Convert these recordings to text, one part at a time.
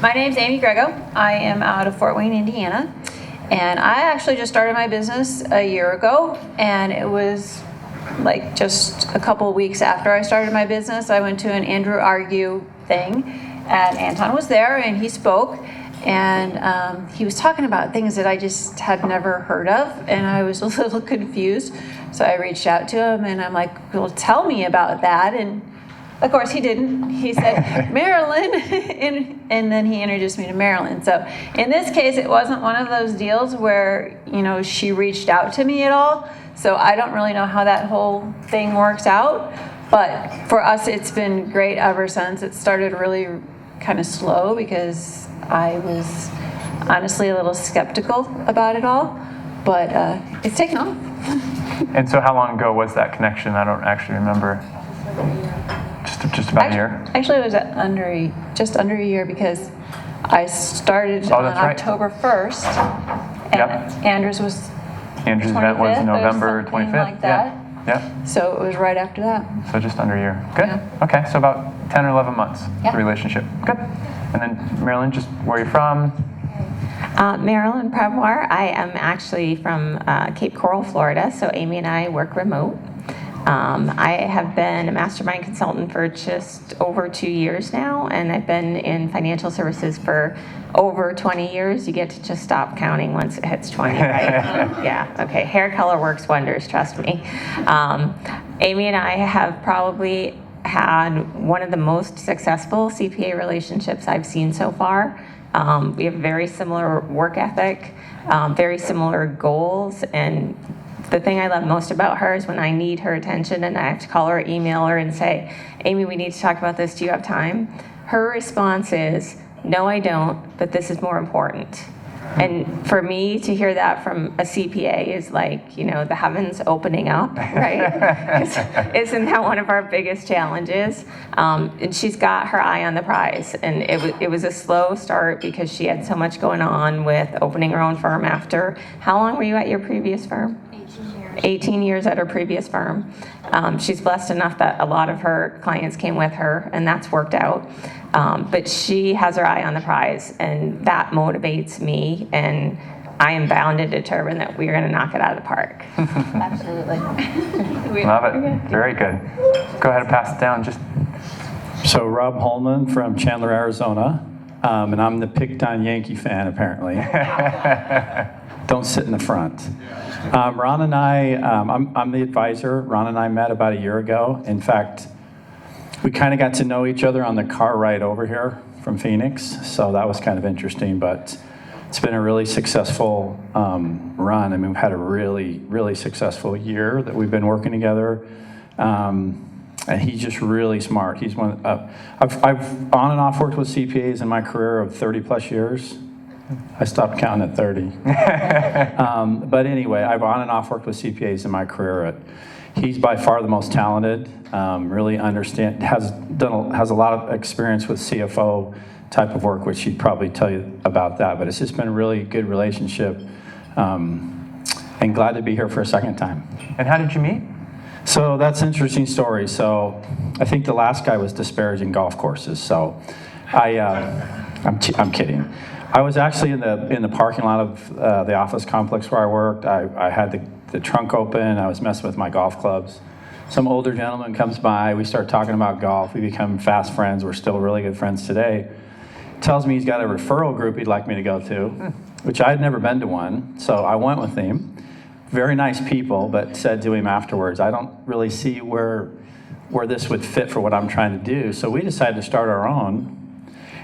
My name's Amy Grego. I am out of Fort Wayne, Indiana. And I actually just started my business a year ago. And it was like just a couple of weeks after I started my business, I went to an Andrew Argue thing. And Anton was there and he spoke. And he was talking about things that I just had never heard of. And I was a little confused. So I reached out to him and I'm like, well, tell me about that. And of course, he didn't. He said, Marilyn, and then he introduced me to Marilyn. So in this case, it wasn't one of those deals where, she reached out to me at all. So I don't really know how that whole thing works out. But for us, it's been great ever since. It started really kind of slow because I was honestly a little skeptical about it all. But it's taken off. And so how long ago was that connection? I don't actually remember. Just about a year? Actually, it was just under a year because I started on October 1st. And Andrew's event was November 25th. Something like that. Yeah. So it was right after that. So just under a year. Good. Yeah. Okay, so about 10 or 11 months, the relationship. Good. And then Marilyn, just where are you from? Marilyn Pravoir. I am actually from Cape Coral, Florida, so Amy and I work remote. I have been a Mastermind consultant for just over 2 years now, and I've been in financial services for over 20 years. You get to just stop counting once it hits 20, right? Yeah, okay. Hair color works wonders, trust me. Amy and I have probably had one of the most successful CPA relationships I've seen so far. We have very similar work ethic, very similar goals, and the thing I love most about her is when I need her attention and I have to call her or email her and say, Amy, we need to talk about this. Do you have time? Her response is, no, I don't, but this is more important. And for me to hear that from a CPA is like, the heavens opening up, right? Isn't that one of our biggest challenges? And she's got her eye on the prize. And it was a slow start because she had so much going on with opening her own firm after. How long were you at your previous firm? 18 years at her previous firm. She's blessed enough that a lot of her clients came with her, and that's worked out. But she has her eye on the prize, and that motivates me, and I am bound and determined that we're going to knock it out of the park. Absolutely. Love it. Very good. Go ahead and pass it down. So Rob Holman from Chandler, Arizona, and I'm the picked on Yankee fan, apparently. Don't sit in the front. Ron and I, I'm the advisor. Ron and I met about a year ago. In fact, we kind of got to know each other on the car ride over here from Phoenix, so that was kind of interesting, but it's been a really successful run. I mean, we've had a really, really successful year that we've been working together, and he's just really smart. He's one. I've on and off worked with CPAs in my career of 30 plus years. I stopped counting at 30. But anyway, I've on and off worked with CPAs in my career. He's by far the most talented, really has a lot of experience with CFO type of work, which he'd probably tell you about that. But it's just been a really good relationship, and glad to be here for a second time. And how did you meet? So that's an interesting story. So I think the last guy was disparaging golf courses. So I'm kidding. I was actually in the parking lot of the office complex where I worked. I had the trunk open. I was messing with my golf clubs. Some older gentleman comes by. We start talking about golf. We become fast friends. We're still really good friends today. Tells me he's got a referral group he'd like me to go to, which I had never been to one. So I went with him. Very nice people, but said to him afterwards, I don't really see where this would fit for what I'm trying to do. So we decided to start our own.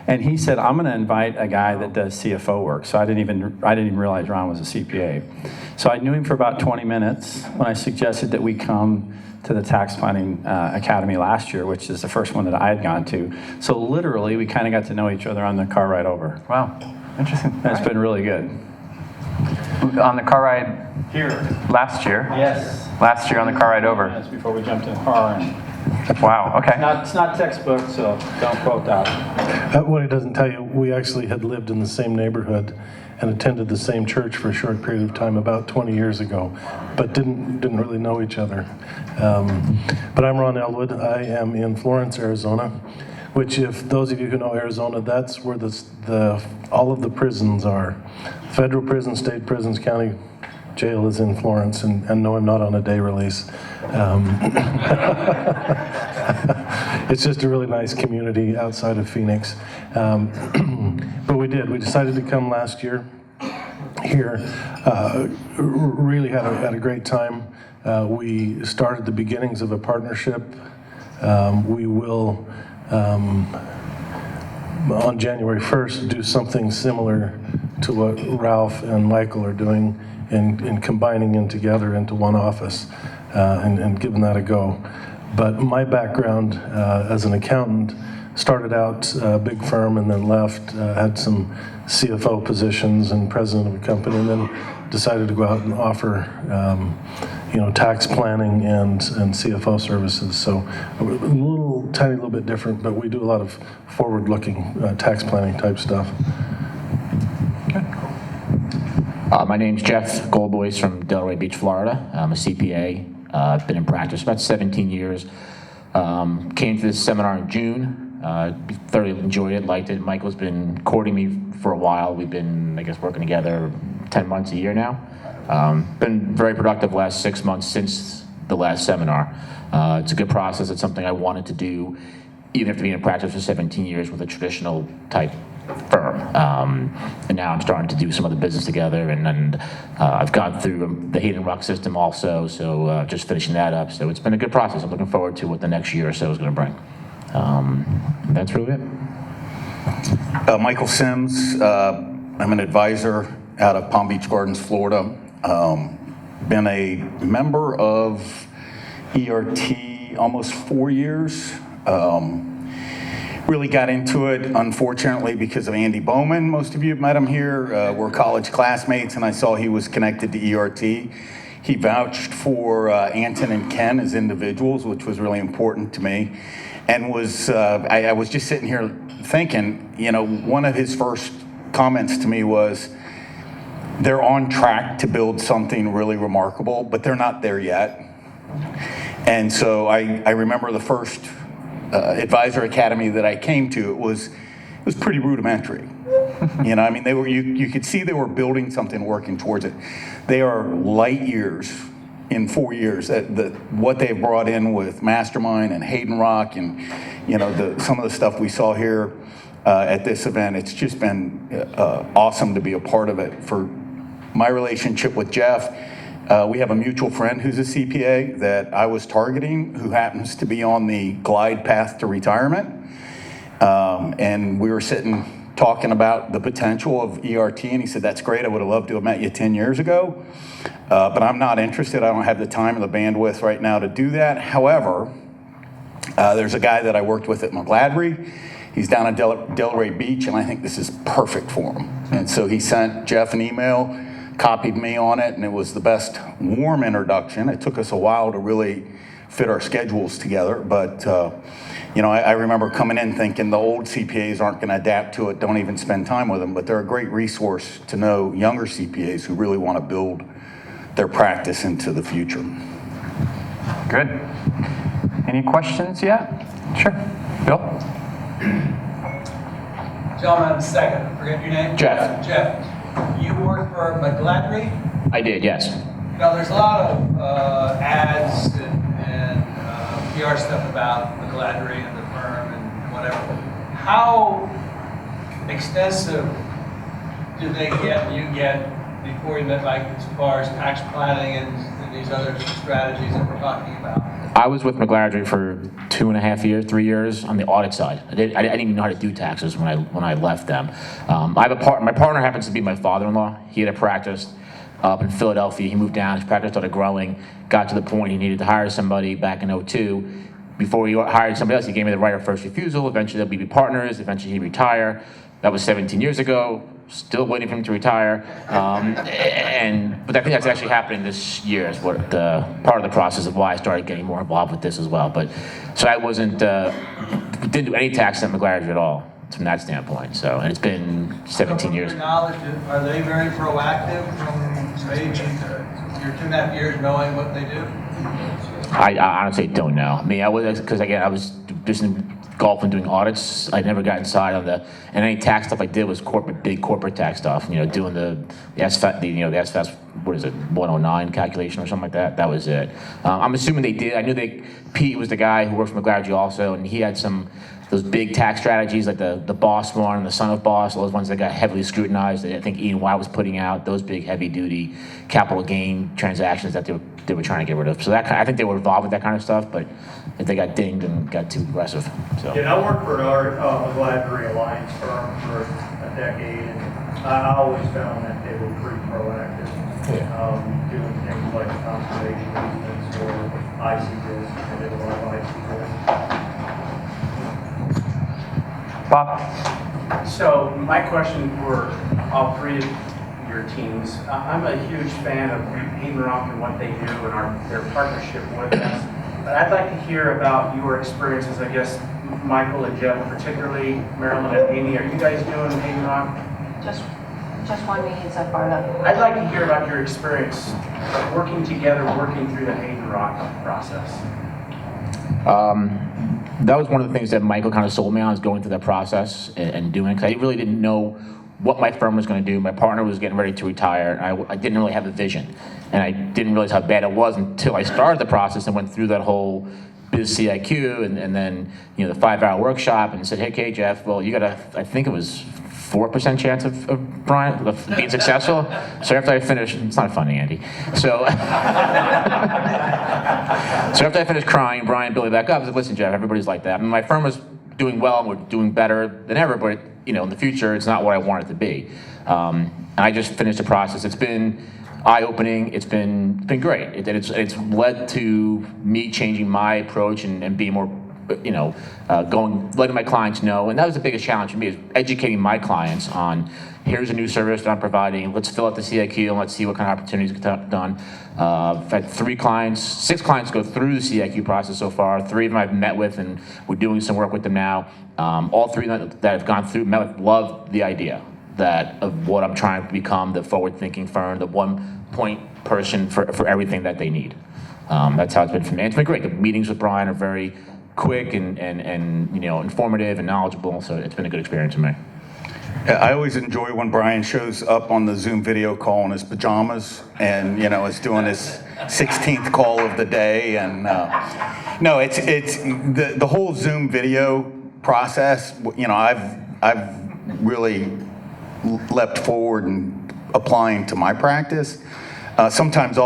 And he said, I'm going to invite a guy that does CFO work. So I didn't even realize Ron was a CPA. So I knew him for about 20 minutes when I suggested that we come to the Tax Planning Academy last year, which is the first one that I had gone to. So literally, we kind of got to know each other on the car ride over. Wow, interesting. And it's been really good. On the car ride here last year? Yes. Last year on the car ride over? That's before we jumped in the car. Wow, okay. It's not textbook, so don't quote that. What he doesn't tell you, we actually had lived in the same neighborhood and attended the same church for a short period of time about 20 years ago, but didn't really know each other. But I'm Ron Elwood. I am in Florence, Arizona. which if those of you who know Arizona, that's where all of the prisons are. Federal prison, state prisons, county jail is in Florence, and no, I'm not on a day release. It's just a really nice community outside of Phoenix. But we decided to come last year here. Really had a great time. We started the beginnings of a partnership. We will, on January 1st, do something similar to what Ralph and Michael are doing in combining them together into one office and giving that a go. But my background as an accountant started out a big firm and then left, had some CFO positions and president of a company, and then decided to go out and offer tax planning and CFO services. So a tiny little bit different, but we do a lot of forward-looking tax planning type stuff. My name's Jeff Goldboys from Delray Beach, Florida. I'm a CPA. I've been in practice about 17 years. Came to this seminar in June. Thoroughly enjoyed it, liked it. Michael's been courting me for a while. We've been, I guess, working together 10 months, a year now. Been very productive last 6 months since the last seminar. It's a good process. It's something I wanted to do, even after being in practice for 17 years with a traditional type firm. And now I'm starting to do some of the business together, and I've gone through the Hayden Ruck system also, so just finishing that up. So it's been a good process. I'm looking forward to what the next year or so is going to bring. That's really it. Michael Sims. I'm an advisor out of Palm Beach Gardens, Florida. Been a member of ERT almost 4 years. Really got into it, unfortunately, because of Andy Bowman. Most of you have met him here. We're college classmates, and I saw he was connected to ERT. He vouched for Anton and Ken as individuals, which was really important to me. And I was just sitting here thinking, one of his first comments to me was, they're on track to build something really remarkable, but they're not there yet. And so I remember the first advisor academy that I came to, it was pretty rudimentary. You could see they were building something, working towards it. They are light years in 4 years. What they brought in with Mastermind and Hayden Rock and some of the stuff we saw here at this event, it's just been awesome to be a part of it. For my relationship with Jeff, we have a mutual friend who's a CPA that I was targeting, who happens to be on the glide path to retirement. And we were sitting talking about the potential of ERT, and he said, that's great, I would have loved to have met you 10 years ago, but I'm not interested. I don't have the time or the bandwidth right now to do that. However, there's a guy that I worked with at McGladrey. He's down at Delray Beach, and I think this is perfect for him. And so he sent Jeff an email, copied me on it, and it was the best warm introduction. It took us a while to really fit our schedules together, but I remember coming in thinking the old CPAs aren't going to adapt to it, don't even spend time with them, but they're a great resource to know younger CPAs who really want to build their practice into the future. Good. Any questions yet? Sure. Bill? Gentleman, second. Forget your name. Jeff. Jeff. You work for McGladrey? I did, yes. There's a lot of ads and PR stuff about McGladrey and the firm and whatever. How extensive do they get, you get, before you met, like as far as tax planning and these other strategies that we're talking about? I was with McGladrey for 2.5 years, 3 years on the audit side. I didn't even know how to do taxes when I left them. I have my partner happens to be my father-in-law. He had a practice up in Philadelphia. He moved down, his practice started growing, got to the point he needed to hire somebody back in 2002. Before he hired somebody else, he gave me the right of first refusal. Eventually they'll be partners, eventually he'd retire. That was 17 years ago. Still waiting for him to retire, but I think that's actually happening this year. Is what part of the process of why I started getting more involved with this as well. But so I didn't do any tax at McGladrey at all from that standpoint. So, and it's been 17 years. From your knowledge, are they very proactive from maybe your 2.5 years knowing what they do? I honestly don't know. I mean, I was because again I was just golf and doing audits. I never got inside on and any tax stuff I did was big corporate tax stuff. Doing the SFAS, the SFAS, what is it, 109 calculation or something like that. That was it. I'm assuming they did. I knew Pete was the guy who worked for McLeod also, and he had those big tax strategies like the Boss one and the Son of Boss, those ones that got heavily scrutinized. I think Ian White was putting out those big heavy duty capital gain transactions that they were trying to get rid of. So I think they were involved with that kind of stuff, but if they got dinged and got too aggressive. So. Yeah, I worked for another McLeod Alliance firm for a decade, and I always found that they were pretty proactive, doing things like conservation easements or IC bills. They did a lot of IC bills. Bob? So my question for all three of your teams, I'm a huge fan of Hayden Rock and what they do and their partnership with us. But I'd like to hear about your experiences, I guess, Michael and Jeff, particularly Marilyn and Amy. Are you guys doing Hayden Rock? Just one meeting so far. I'd like to hear about your experience of working together, working through the Hayden Rock process. That was one of the things that Michael kind of sold me on, is going through that process and doing it, because I really didn't know what my firm was going to do. My partner was getting ready to retire. I didn't really have a vision, and I didn't realize how bad it was until I started the process and went through that whole biz CIQ and then the 5-hour workshop and said, hey, Jeff, well, you got I think it was 4% chance of Brian of being successful. So after I finished, it's not funny, Andy. So after I finished crying, Brian built me back up. I said, listen, Jeff, everybody's like that. I mean, my firm was doing well, and we're doing better than ever, but in the future, it's not what I want it to be. And I just finished the process. It's been eye-opening. It's been great. It's led to me changing my approach and being more, letting my clients know. And that was the biggest challenge for me, is educating my clients on, here's a new service that I'm providing. Let's fill out the CIQ and let's see what kind of opportunities get done. I've had 6 clients go through the CIQ process so far. 3 of them I've met with, and we're doing some work with them now. All 3 that have gone through, love the idea of what I'm trying to become, the forward-thinking firm, the one-point person for everything that they need. That's how it's been for me. It's been great. The meetings with Brian are very quick and informative and knowledgeable, so it's been a good experience for me. I always enjoy when Brian shows up on the Zoom video call in his pajamas and, is doing his 16th call of the day. And no, it's the whole Zoom video process. I've really leapt forward and applying to my practice. Sometimes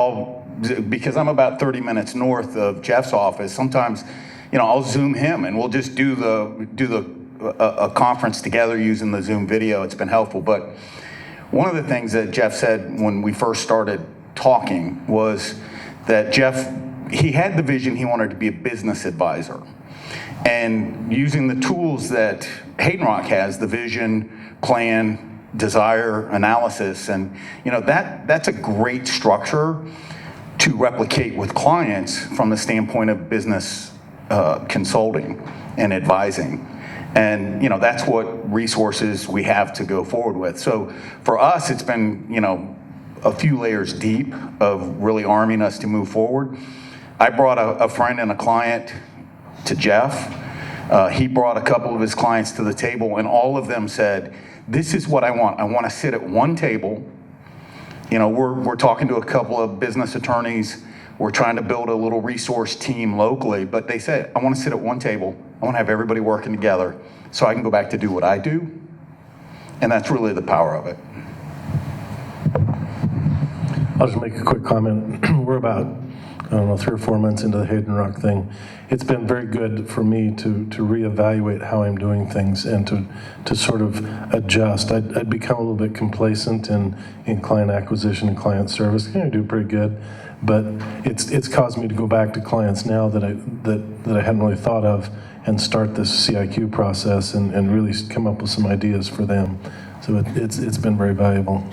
because I'm about 30 minutes north of Jeff's office, sometimes, I'll Zoom him and we'll just do a conference together using the Zoom video. It's been helpful. But one of the things that Jeff said when we first started talking was that he had the vision. He wanted to be a business advisor. And using the tools that Hayden Rock has, the vision, plan, desire, analysis, and that's a great structure to replicate with clients from the standpoint of business consulting and advising. And that's what resources we have to go forward with. So for us, it's been a few layers deep of really arming us to move forward. I brought a friend and a client to Jeff. He brought a couple of his clients to the table, and all of them said, this is what I want. I want to sit at one table. We're talking to a couple of business attorneys. We're trying to build a little resource team locally, but they said, I want to sit at one table. I want to have everybody working together so I can go back to do what I do. And that's really the power of it. I'll just make a quick comment. We're about, 3 or 4 months into the Hayden Rock thing. It's been very good for me to reevaluate how I'm doing things and to sort of adjust. I'd become a little bit complacent in client acquisition and client service. I do pretty good, but it's caused me to go back to clients now that I hadn't really thought of and start this CIQ process and really come up with some ideas for them. So it's been very valuable.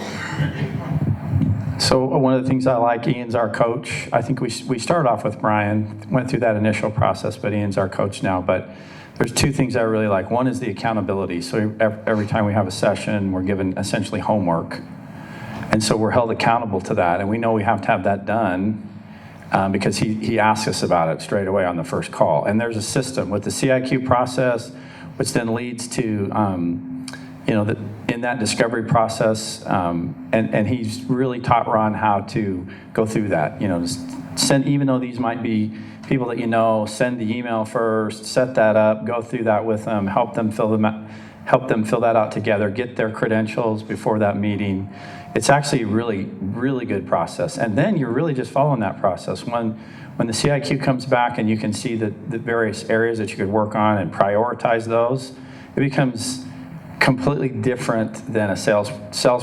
So one of the things I like, Ian's our coach. I think we started off with Brian, went through that initial process, but Ian's our coach now. But there's 2 things I really like. One is the accountability. So every time we have a session, we're given essentially homework. And so we're held accountable to that. And we know we have to have that done. because he asks us about it straight away on the first call. And there's a system with the CIQ process, which then leads to, in that discovery process, and he's really taught Ron how to go through that. Just send, even though these might be people that send the email first, set that up, go through that with them, help them fill that out together, get their credentials before that meeting. It's actually a really, really good process. And then you're really just following that process. When the CIQ comes back and you can see the various areas that you could work on and prioritize those, it becomes completely different than a sales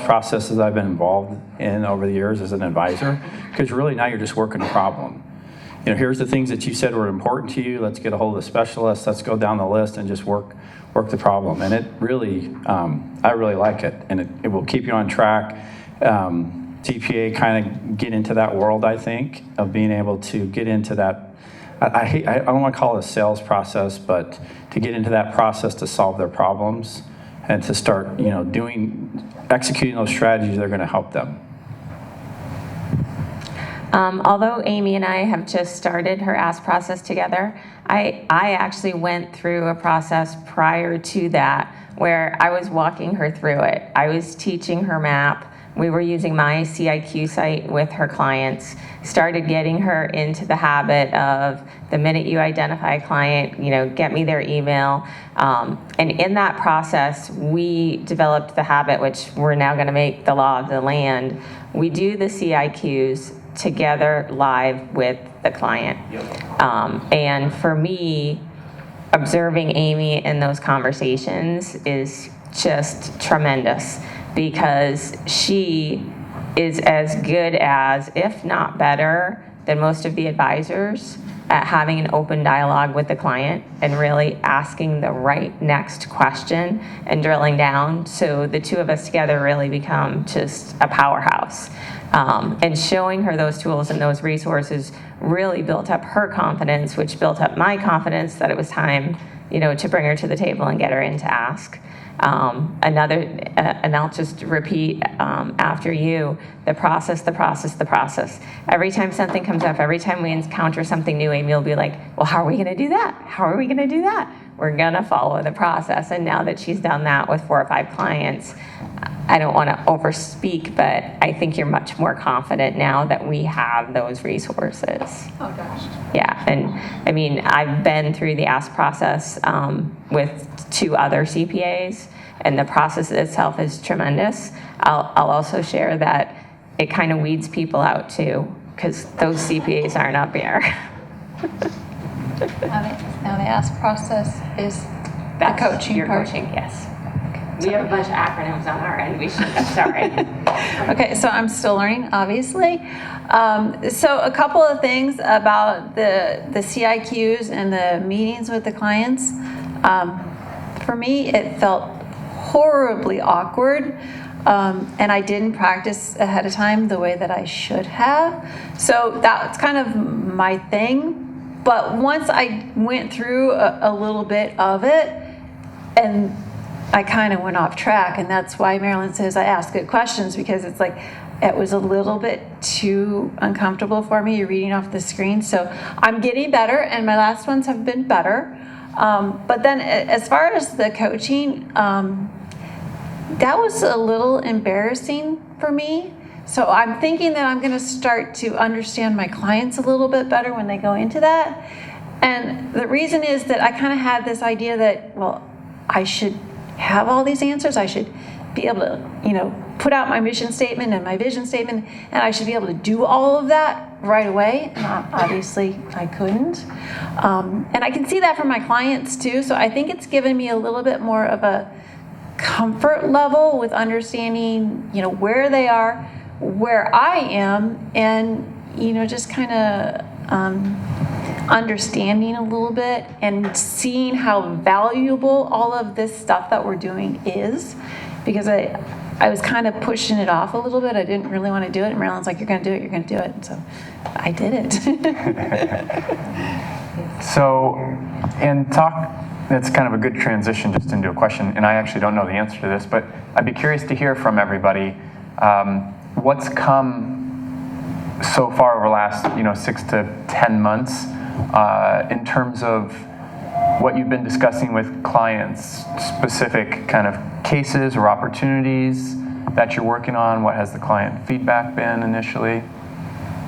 processes I've been involved in over the years as an advisor, because really now you're just working a problem. Here's the things that you said were important to you. Let's get a hold of the specialist. Let's go down the list and just work the problem. And it really, I really like it, and it will keep you on track. CPA kind of get into that world, I think, of being able to get into that. I don't want to call it a sales process, but to get into that process to solve their problems and to start, executing those strategies that are going to help them. Although Amy and I have just started her Ask process together, I actually went through a process prior to that where I was walking her through it. I was teaching her MAP. We were using my CIQ site with her clients, started getting her into the habit of the minute you identify a client, get me their email. And in that process, we developed the habit, which we're now going to make the law of the land. We do the CIQs together live with the client. And for me, observing Amy in those conversations is just tremendous, because she is as good as, if not better, than most of the advisors at having an open dialogue with the client and really asking the right next question and drilling down. So the two of us together really become just a powerhouse. And showing her those tools and those resources really built up her confidence, which built up my confidence that it was time, to bring her to the table and get her in to ask. And I'll just repeat after you, the process. Every time something comes up, every time we encounter something new, Amy will be like, well, how are we going to do that? How are we going to do that? We're going to follow the process. And now that she's done that with 4 or 5 clients, I don't want to overspeak, but I think you're much more confident now that we have those resources. Oh, gosh. Yeah, and I mean, I've been through the Ask process with 2 other CPAs, and the process itself is tremendous. I'll also share that it kind of weeds people out too, because those CPAs aren't up here. Now the Ask process is the coaching your part. coaching, yes. We have a bunch of acronyms on our end. We should have, sorry. Okay, so I'm still learning, obviously. So a couple of things about the CIQs and the meetings with the clients. For me, it felt horribly awkward, and I didn't practice ahead of time the way that I should have. So that's kind of my thing. But once I went through a little bit of it, and I kind of went off track, and that's why Marilyn says I ask good questions, because it's like it was a little bit too uncomfortable for me reading off the screen. So I'm getting better, and my last ones have been better. But then as far as the coaching, that was a little embarrassing for me. So I'm thinking that I'm going to start to understand my clients a little bit better when they go into that. And the reason is that I kind of had this idea that, well, I should have all these answers. I should be able to, put out my mission statement and my vision statement, and I should be able to do all of that right away. And obviously, I couldn't. And I can see that from my clients too. So I think it's given me a little bit more of a comfort level with understanding, where they are, where I am, and, just kind of understanding a little bit and seeing how valuable all of this stuff that we're doing is, because I was kind of pushing it off a little bit. I didn't really want to do it, and Marilyn's like, you're going to do it, you're going to do it. And so I did it. So, that's kind of a good transition just into a question, and I actually don't know the answer to this, but I'd be curious to hear from everybody what's come so far over the last 6 to 10 months in terms of what you've been discussing with clients, specific kind of cases or opportunities that you're working on? What has the client feedback been initially?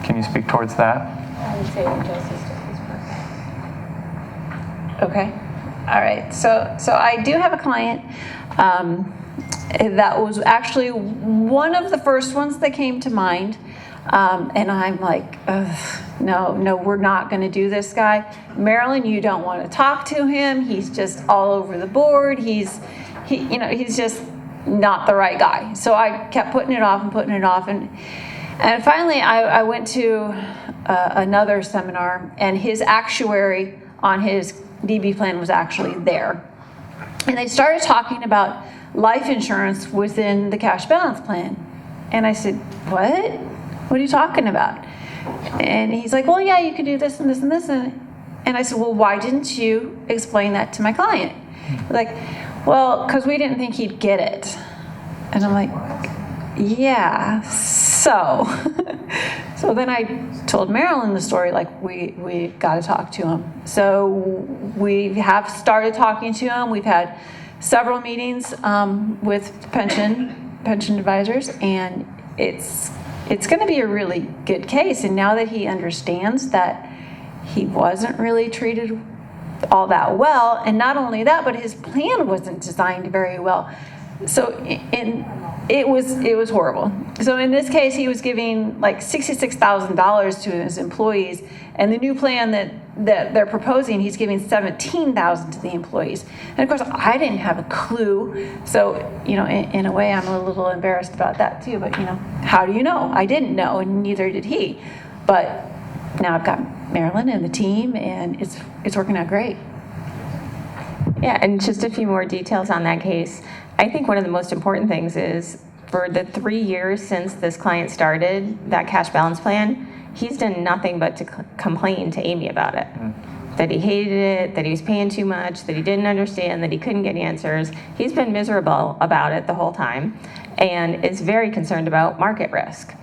Can you speak towards that? I would say justice to his person. Okay. All right. So I do have a client that was actually one of the first ones that came to mind. And I'm like, no, we're not going to do this guy. Marilyn, you don't want to talk to him. He's just all over the board. He's just not the right guy. So I kept putting it off, and finally I went to another seminar, and his actuary on his DB plan was actually there. And they started talking about life insurance within the cash balance plan. And I said, what? What are you talking about? And he's like, well, yeah, you could do this and this and this. And I said, well, why didn't you explain that to my client? Like, well, because we didn't think he'd get it. And I'm like, yeah, so. So then I told Marilyn the story, like, we got to talk to him. So we have started talking to him. We've had several meetings with pension advisors, and it's going to be a really good case. And now that he understands that he wasn't really treated all that well, and not only that, but his plan wasn't designed very well. So it was horrible. So in this case, he was giving like $66,000 to his employees, and the new plan that they're proposing, he's giving $17,000 to the employees. And of course, I didn't have a clue. So in a way, I'm a little embarrassed about that too. But how do you know? I didn't know, and neither did he. But now I've got Marilyn and the team, and it's working out great. Yeah, and just a few more details on that case. I think one of the most important things is for the 3 years since this client started that cash balance plan, he's done nothing but to complain to Amy about it. That he hated it, that he was paying too much, that he didn't understand, that he couldn't get answers. He's been miserable about it the whole time and is very concerned about market risk.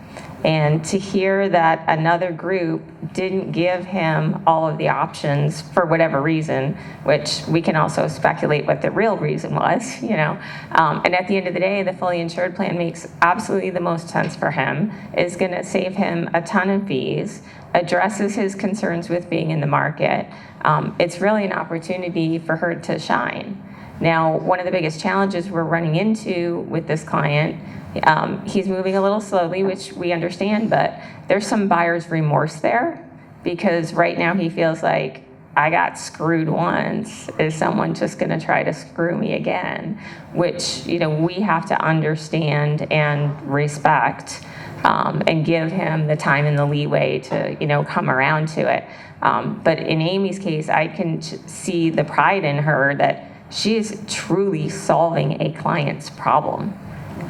And to hear that another group didn't give him all of the options for whatever reason, which we can also speculate what the real reason was, and at the end of the day, the fully insured plan makes absolutely the most sense for him, is going to save him a ton of fees, addresses his concerns with being in the market. It's really an opportunity for her to shine. Now, one of the biggest challenges we're running into with this client, he's moving a little slowly, which we understand, but there's some buyer's remorse there, because right now he feels like, I got screwed once. Is someone just going to try to screw me again? Which, we have to understand and respect, and give him the time and the leeway to, come around to it. But in Amy's case, I can see the pride in her that she's truly solving a client's problem.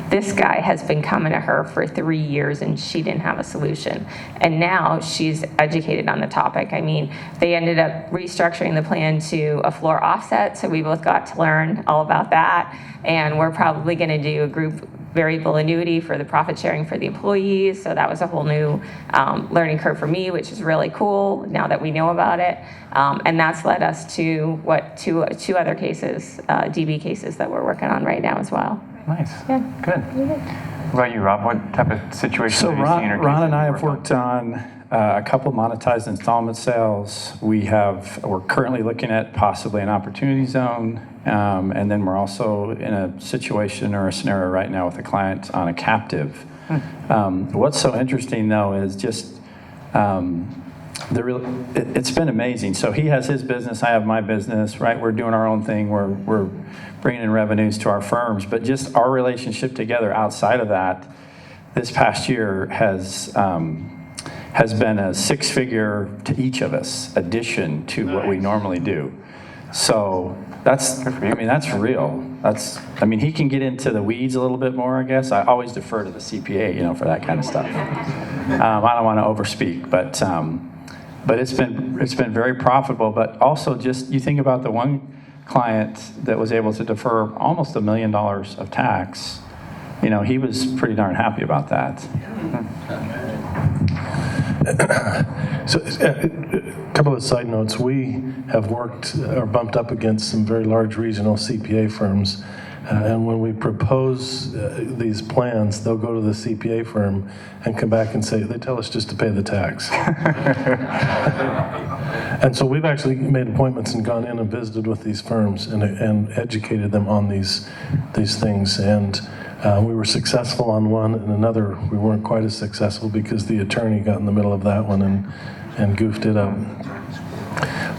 This guy has been coming to her for 3 years and she didn't have a solution. And now she's educated on the topic. I mean, they ended up restructuring the plan to a floor offset, so we both got to learn all about that. And we're probably going to do a group variable annuity for the profit sharing for the employees. So that was a whole new learning curve for me, which is really cool now that we know about it. And that's led us to two other cases, DB cases that we're working on right now as well. Nice. Yeah. Good. What about you, Rob? What type of situations So have you seen or Ron and I have cases you've worked on a couple monetized installment sales. We're currently looking at possibly an opportunity zone. And then we're also in a situation or a scenario right now with a client on a captive. What's so interesting though is just it's been amazing. So he has his business, I have my business, right? We're doing our own thing. We're bringing in revenues to our firms, but just our relationship together outside of that, this past year has been a six-figure to each of us addition to what we normally do. So that's real. He can get into the weeds a little bit more, I guess. I always defer to the CPA, for that kind of stuff. I don't want to overspeak, but it's been very profitable. But also, just you think about the one client that was able to defer almost $1 million of tax. He was pretty darn happy about that. So, a couple of side notes. We have worked or bumped up against some very large regional CPA firms. And when we propose these plans, they'll go to the CPA firm and come back and say, they tell us just to pay the tax. And so we've actually made appointments and gone in and visited with these firms and educated them on these things. And we were successful on one, and another we weren't quite as successful because the attorney got in the middle of that one and goofed it up.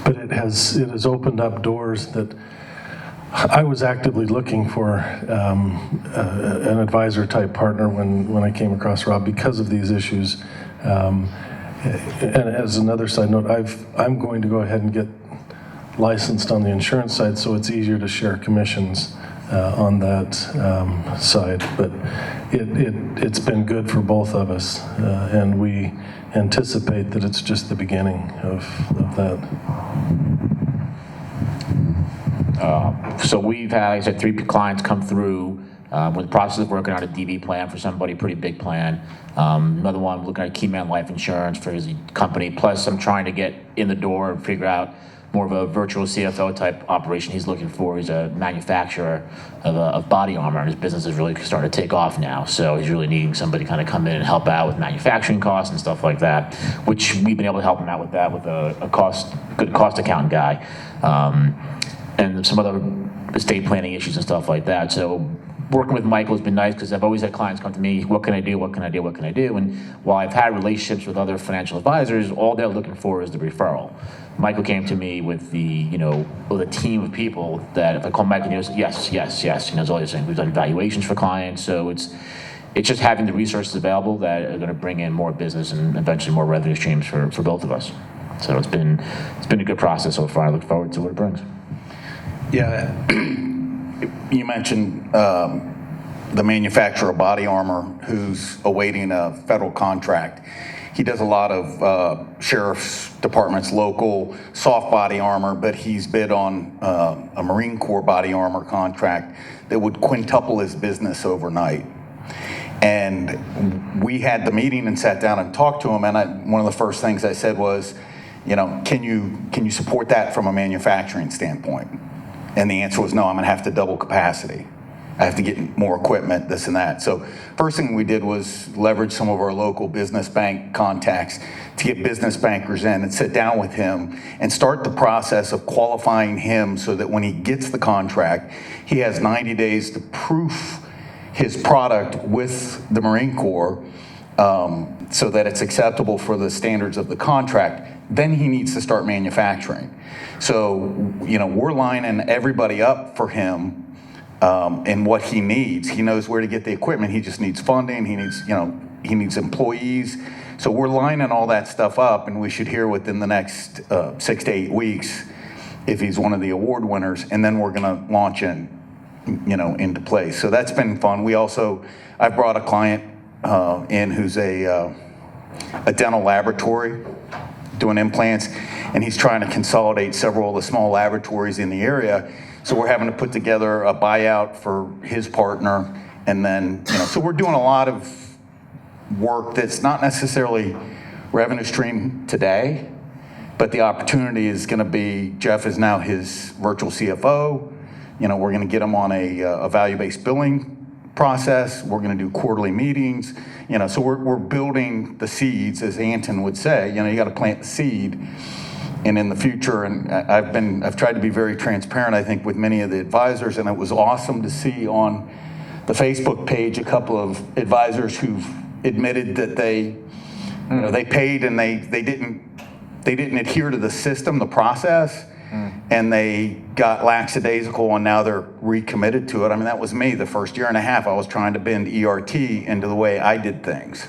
But it has opened up doors that I was actively looking for an advisor type partner when I came across Rob because of these issues. And as another side note, I'm going to go ahead and get licensed on the insurance side, so it's easier to share commissions on that side. But it's been good for both of us, and we anticipate that it's just the beginning of that. So we've had, like I said, 3 clients come through. We're in the process of working on a DB plan for somebody, pretty big plan. Another one, looking at Keyman Life Insurance for his company. Plus, I'm trying to get in the door and figure out more of a virtual CFO type operation he's looking for. He's a manufacturer of body armor, and his business is really starting to take off now. So he's really needing somebody to kind of come in and help out with manufacturing costs and stuff like that, which we've been able to help him out with that with a good cost accountant guy. And some other estate planning issues and stuff like that. So working with Michael has been nice because I've always had clients come to me, what can I do, what can I do, what can I do? And while I've had relationships with other financial advisors, all they're looking for is the referral. Michael came to me with with a team of people that if I call Michael, he goes, yes, yes, yes. That's all he's saying. We've done evaluations for clients. So it's just having the resources available that are going to bring in more business and eventually more revenue streams for both of us. So it's been a good process so far. I look forward to what it brings. Yeah, you mentioned the manufacturer of body armor who's awaiting a federal contract. He does a lot of sheriff's departments, local soft body armor, but he's bid on a Marine Corps body armor contract that would quintuple his business overnight. And we had the meeting and sat down and talked to him, and one of the first things I said was, can you support that from a manufacturing standpoint? And the answer was no, I'm gonna have to double capacity. I have to get more equipment, this and that. So first thing we did was leverage some of our local business bank contacts to get business bankers in and sit down with him and start the process of qualifying him so that when he gets the contract, he has 90 days to proof his product with the Marine Corps so that it's acceptable for the standards of the contract. Then he needs to start manufacturing. So, we're lining everybody up for him and what he needs. He knows where to get the equipment. He just needs funding. He needs employees. So we're lining all that stuff up, and we should hear within the next 6 to 8 weeks if he's one of the award winners, and then we're going to launch into place. So that's been fun. I've brought a client in who's a dental laboratory doing implants, and he's trying to consolidate several of the small laboratories in the area. So we're having to put together a buyout for his partner, and then, so we're doing a lot of work that's not necessarily revenue stream today, but the opportunity is going to be, Jeff is now his virtual CFO. We're going to get him on a value-based billing process. We're going to do quarterly meetings. So we're building the seeds, as Anton would say. You got to plant the seed, and in the future. And I've tried to be very transparent, I think, with many of the advisors, and it was awesome to see on the Facebook page a couple of advisors who've admitted that they paid and they didn't adhere to the system, the process. And they got lackadaisical, and now they're recommitted to it. I mean, that was me the first year and a half. I was trying to bend ERT into the way I did things.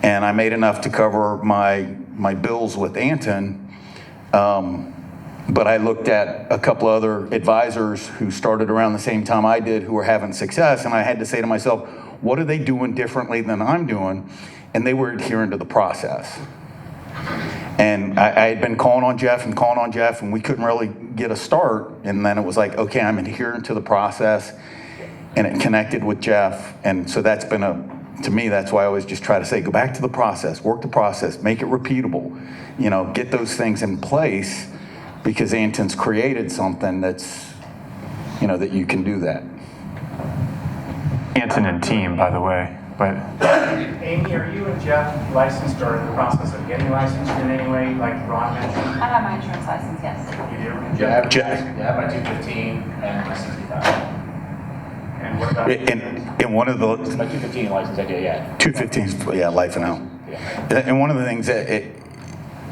And I made enough to cover my bills with Anton. But I looked at a couple other advisors who started around the same time I did who were having success, and I had to say to myself, what are they doing differently than I'm doing? And they were adhering to the process. And I had been calling on Jeff, and we couldn't really get a start. And then it was like, okay, I'm adhering to the process, and it connected with Jeff. And so that's been to me, that's why I always just try to say, go back to the process, work the process, make it repeatable, get those things in place, because Anton's created something that's, that you can do that. Anton and team, by the way. But Amy, are you and Jeff licensed or in the process of getting licensed in any way, like Ron mentioned? I have my insurance license, yes. You do? Jeff. I have my 215 and my 65. And what about? And one of the My 215 license, I do, yeah. 215s, yeah, life and health. And one of the things that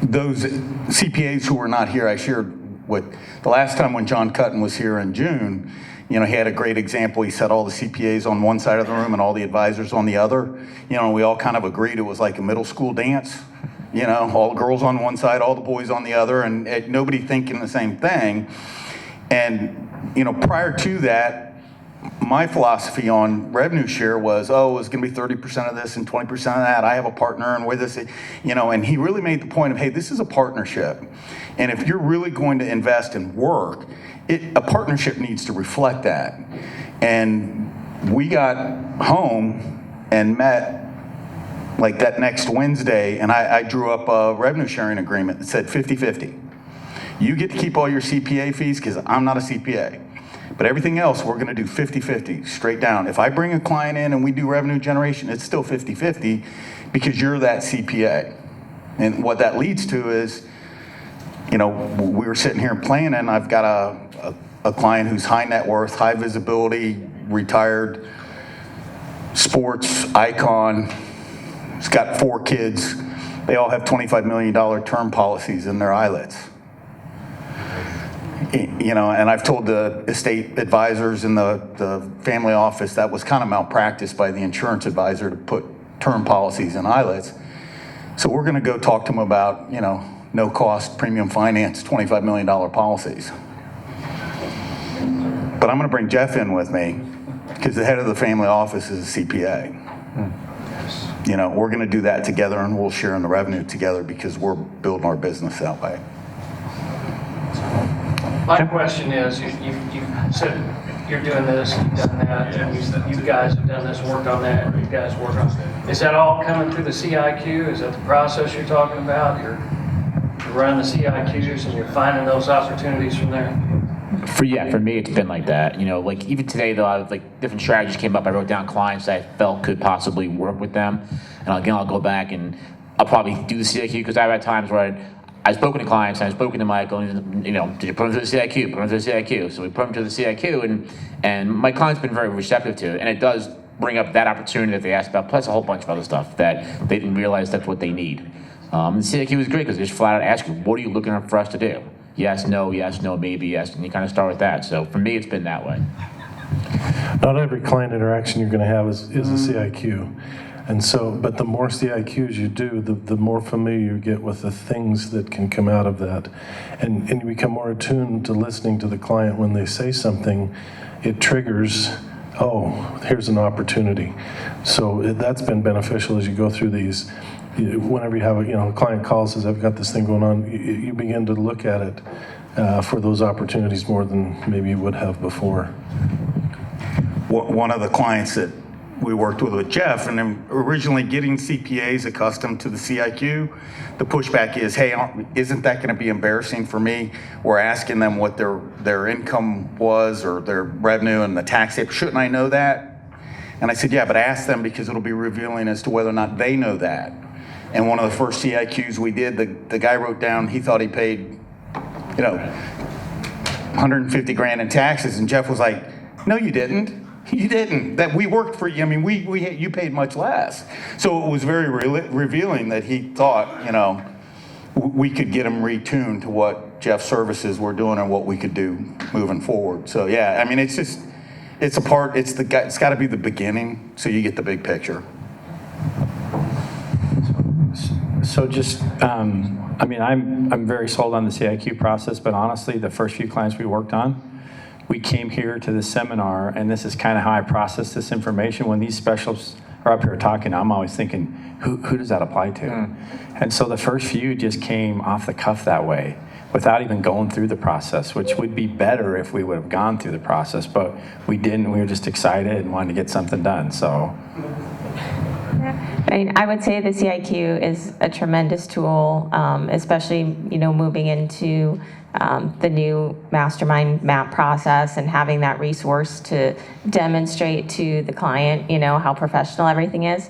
those CPAs who were not here, I shared with the last time when John Cutton was here in June. He had a great example. He said all the CPAs on one side of the room and all the advisors on the other. We all kind of agreed it was like a middle school dance. All the girls on one side, all the boys on the other, and nobody thinking the same thing. And, prior to that, my philosophy on revenue share was, it's going to be 30% of this and 20% of that. I have a partner and with us, and he really made the point of, hey, this is a partnership. And if you're really going to invest and work, a partnership needs to reflect that. And we got home and met like that next Wednesday, and I drew up a revenue sharing agreement that said 50-50. You get to keep all your CPA fees because I'm not a CPA. But everything else, we're going to do 50-50, straight down. If I bring a client in and we do revenue generation, it's still 50-50 because you're that CPA. And what that leads to is, we were sitting here planning. I've got a client who's high net worth, high visibility, retired, sports icon. He's got 4 kids. They all have $25 million term policies in their ILETs. And I've told the estate advisors in the family office that was kind of malpractice by the insurance advisor to put term policies in ILETs. So we're going to go talk to them about, no cost premium finance, $25 million policies. But I'm going to bring Jeff in with me because the head of the family office is a CPA. We're going to do that together and we'll share in the revenue together because we're building our business that way. My question is, you said you're doing this, you've done that, and you guys have done this, worked on that, and you guys work on. Is that all coming through the CIQ? Is that the process you're talking about? You're running the CIQs and you're finding those opportunities from there? For me, it's been like that. Like even today, though, different strategies came up. I wrote down clients that I felt could possibly work with them, and again, I'll go back and I'll probably do the CIQ because I've had times where I've spoken to clients and I've spoken to Michael, and did you put them through the CIQ? Put them through the CIQ. So we put them to the CIQ, and my client's been very receptive to it, and it does bring up that opportunity that they asked about, plus a whole bunch of other stuff that they didn't realize that's what they need. And the CIQ was great because they just flat out ask you, what are you looking for us to do? Yes, no, maybe, yes, and you kind of start with that. So for me, it's been that way. Not every client interaction you're going to have is a CIQ. And so, but the more CIQs you do, the more familiar you get with the things that can come out of that. And you become more attuned to listening to the client when they say something. It triggers, here's an opportunity. So that's been beneficial as you go through these. Whenever you have a client calls, says, I've got this thing going on, you begin to look at it for those opportunities more than maybe you would have before. One of the clients that we worked with Jeff, and then originally getting CPAs accustomed to the CIQ, the pushback is, hey, isn't that going to be embarrassing for me? We're asking them what their income was or their revenue and the tax rate. Shouldn't I know that? And I said, yeah, but ask them because it'll be revealing as to whether or not they know that. And one of the first CIQs we did, the guy wrote down he thought he paid, $150,000 in taxes, and Jeff was like, no, you didn't. You didn't. That we worked for you. I mean, you paid much less. So it was very revealing that he thought, we could get him retuned to what Jeff's services were doing and what we could do moving forward. So yeah, I mean, it's got to be the beginning so you get the big picture. So just, I'm very sold on the CIQ process, but honestly, the first few clients we worked on, we came here to the seminar, and this is kind of how I process this information. When these specialists are up here talking, I'm always thinking, who does that apply to? And so the first few just came off the cuff that way, without even going through the process, which would be better if we would have gone through the process, but we didn't. We were just excited and wanted to get something done, so. I mean, I would say the CIQ is a tremendous tool, especially, moving into the new Mastermind map process and having that resource to demonstrate to the client, how professional everything is.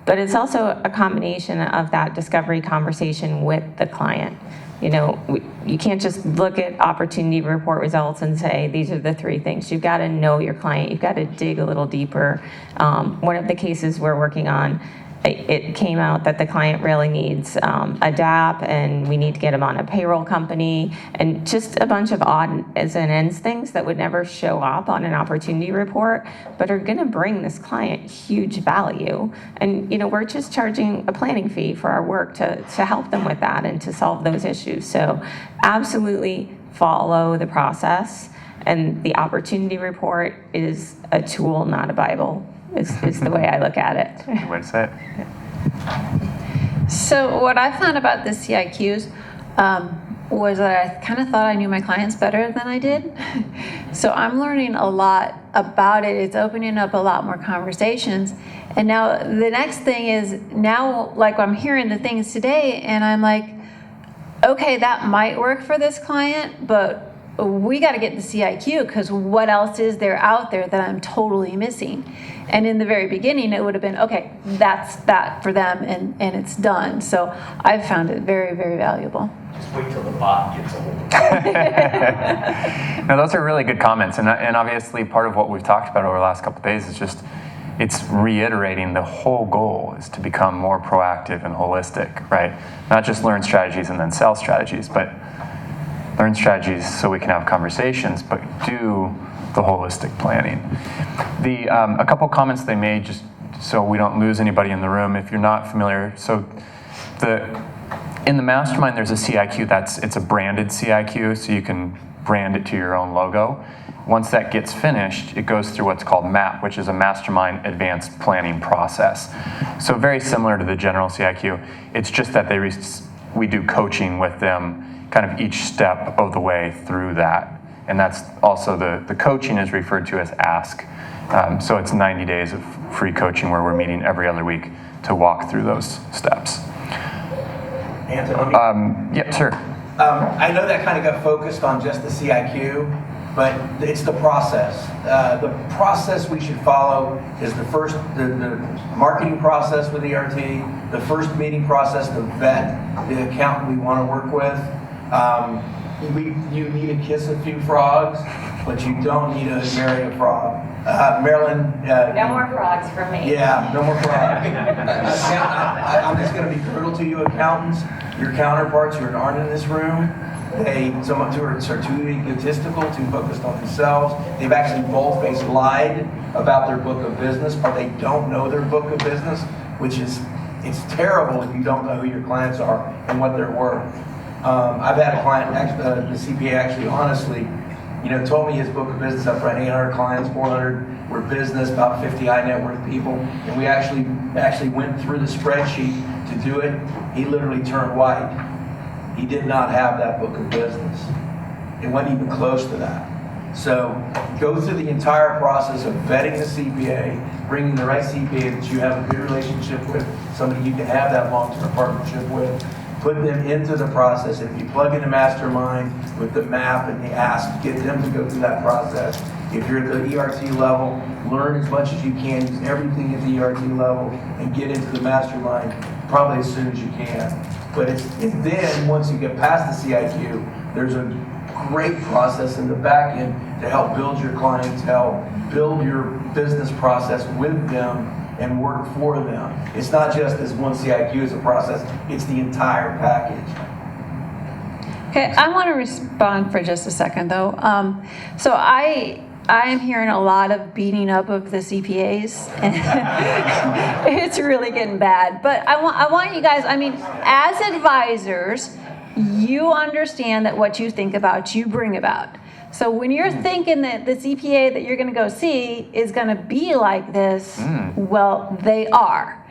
But it's also a combination of that discovery conversation with the client. You can't just look at opportunity report results and say, these are the 3 things. You've got to know your client. You've got to dig a little deeper. One of the cases we're working on, it came out that the client really needs a DAP, and we need to get them on a payroll company, and just a bunch of odds and ends things that would never show up on an opportunity report, but are going to bring this client huge value. And we're just charging a planning fee for our work to help them with that and to solve those issues. So absolutely follow the process, and the opportunity report is a tool, not a Bible. Is the way I look at it. Good way to say it. So what I found about the CIQs was that I kind of thought I knew my clients better than I did. So I'm learning a lot about it. It's opening up a lot more conversations. And now the next thing is, now like I'm hearing the things today and I'm like, okay, that might work for this client, but we got to get the CIQ, because what else is there out there that I'm totally missing? And in the very beginning, it would have been, okay, that's that for them, and it's done. So I've found it very, very valuable. Just wait till the bot gets a hold of it. No, those are really good comments. And obviously part of what we've talked about over the last couple of days is just, it's reiterating the whole goal is to become more proactive and holistic, right? Not just learn strategies and then sell strategies, but learn strategies so we can have conversations, but do the holistic planning. A couple comments they made, just so we don't lose anybody in the room, if you're not familiar. So in the Mastermind, there's a CIQ it's a branded CIQ, so you can brand it to your own logo. Once that gets finished, it goes through what's called MAP, which is a Mastermind Advanced Planning Process. So very similar to the general CIQ. It's just that we do coaching with them kind of each step of the way through that. And that's also the coaching is referred to as ASK. So it's 90 days of free coaching where we're meeting every other week to walk through those steps. Anthony? Yeah, sure. I know that kind of got focused on just the CIQ, but it's the process. The process we should follow is the marketing process with ERT, the first meeting process to vet the accountant we want to work with. You need to kiss a few frogs, but you don't need to marry a frog. Marilyn? No more frogs for me. Yeah, no more frogs. I'm just going to be brutal to you accountants. Your counterparts who aren't in this room, some of are too egotistical, too focused on themselves. They've actually boldfaced lied about their book of business, or they don't know their book of business, which it's terrible if you don't know who your clients are and what they're worth. I've had a client, the CPA actually honestly, told me his book of business up front, 800 clients, 400 were business, about 50 high net worth people. And we actually went through the spreadsheet to do it. He literally turned white. He did not have that book of business. It wasn't even close to that. So go through the entire process of vetting the CPA, bringing the right CPA that you have a good relationship with, somebody you can have that long-term partnership with. Put them into the process. If you plug in the Mastermind with the map and the ask, get them to go through that process. If you're at the ERT level, learn as much as you can, use everything at the ERT level, and get into the Mastermind probably as soon as you can. But then, once you get past the CIQ, there's a great process in the back end to help build your clientele, build your business process with them, and work for them. It's not just this one CIQ as a process, it's the entire package. Okay, I want to respond for just a second though. So I am hearing a lot of beating up of the CPAs. It's really getting bad. But I want you guys, as advisors, you understand that what you think about, you bring about. So when you're thinking that the CPA that you're going to go see is going to be like this, well, they are.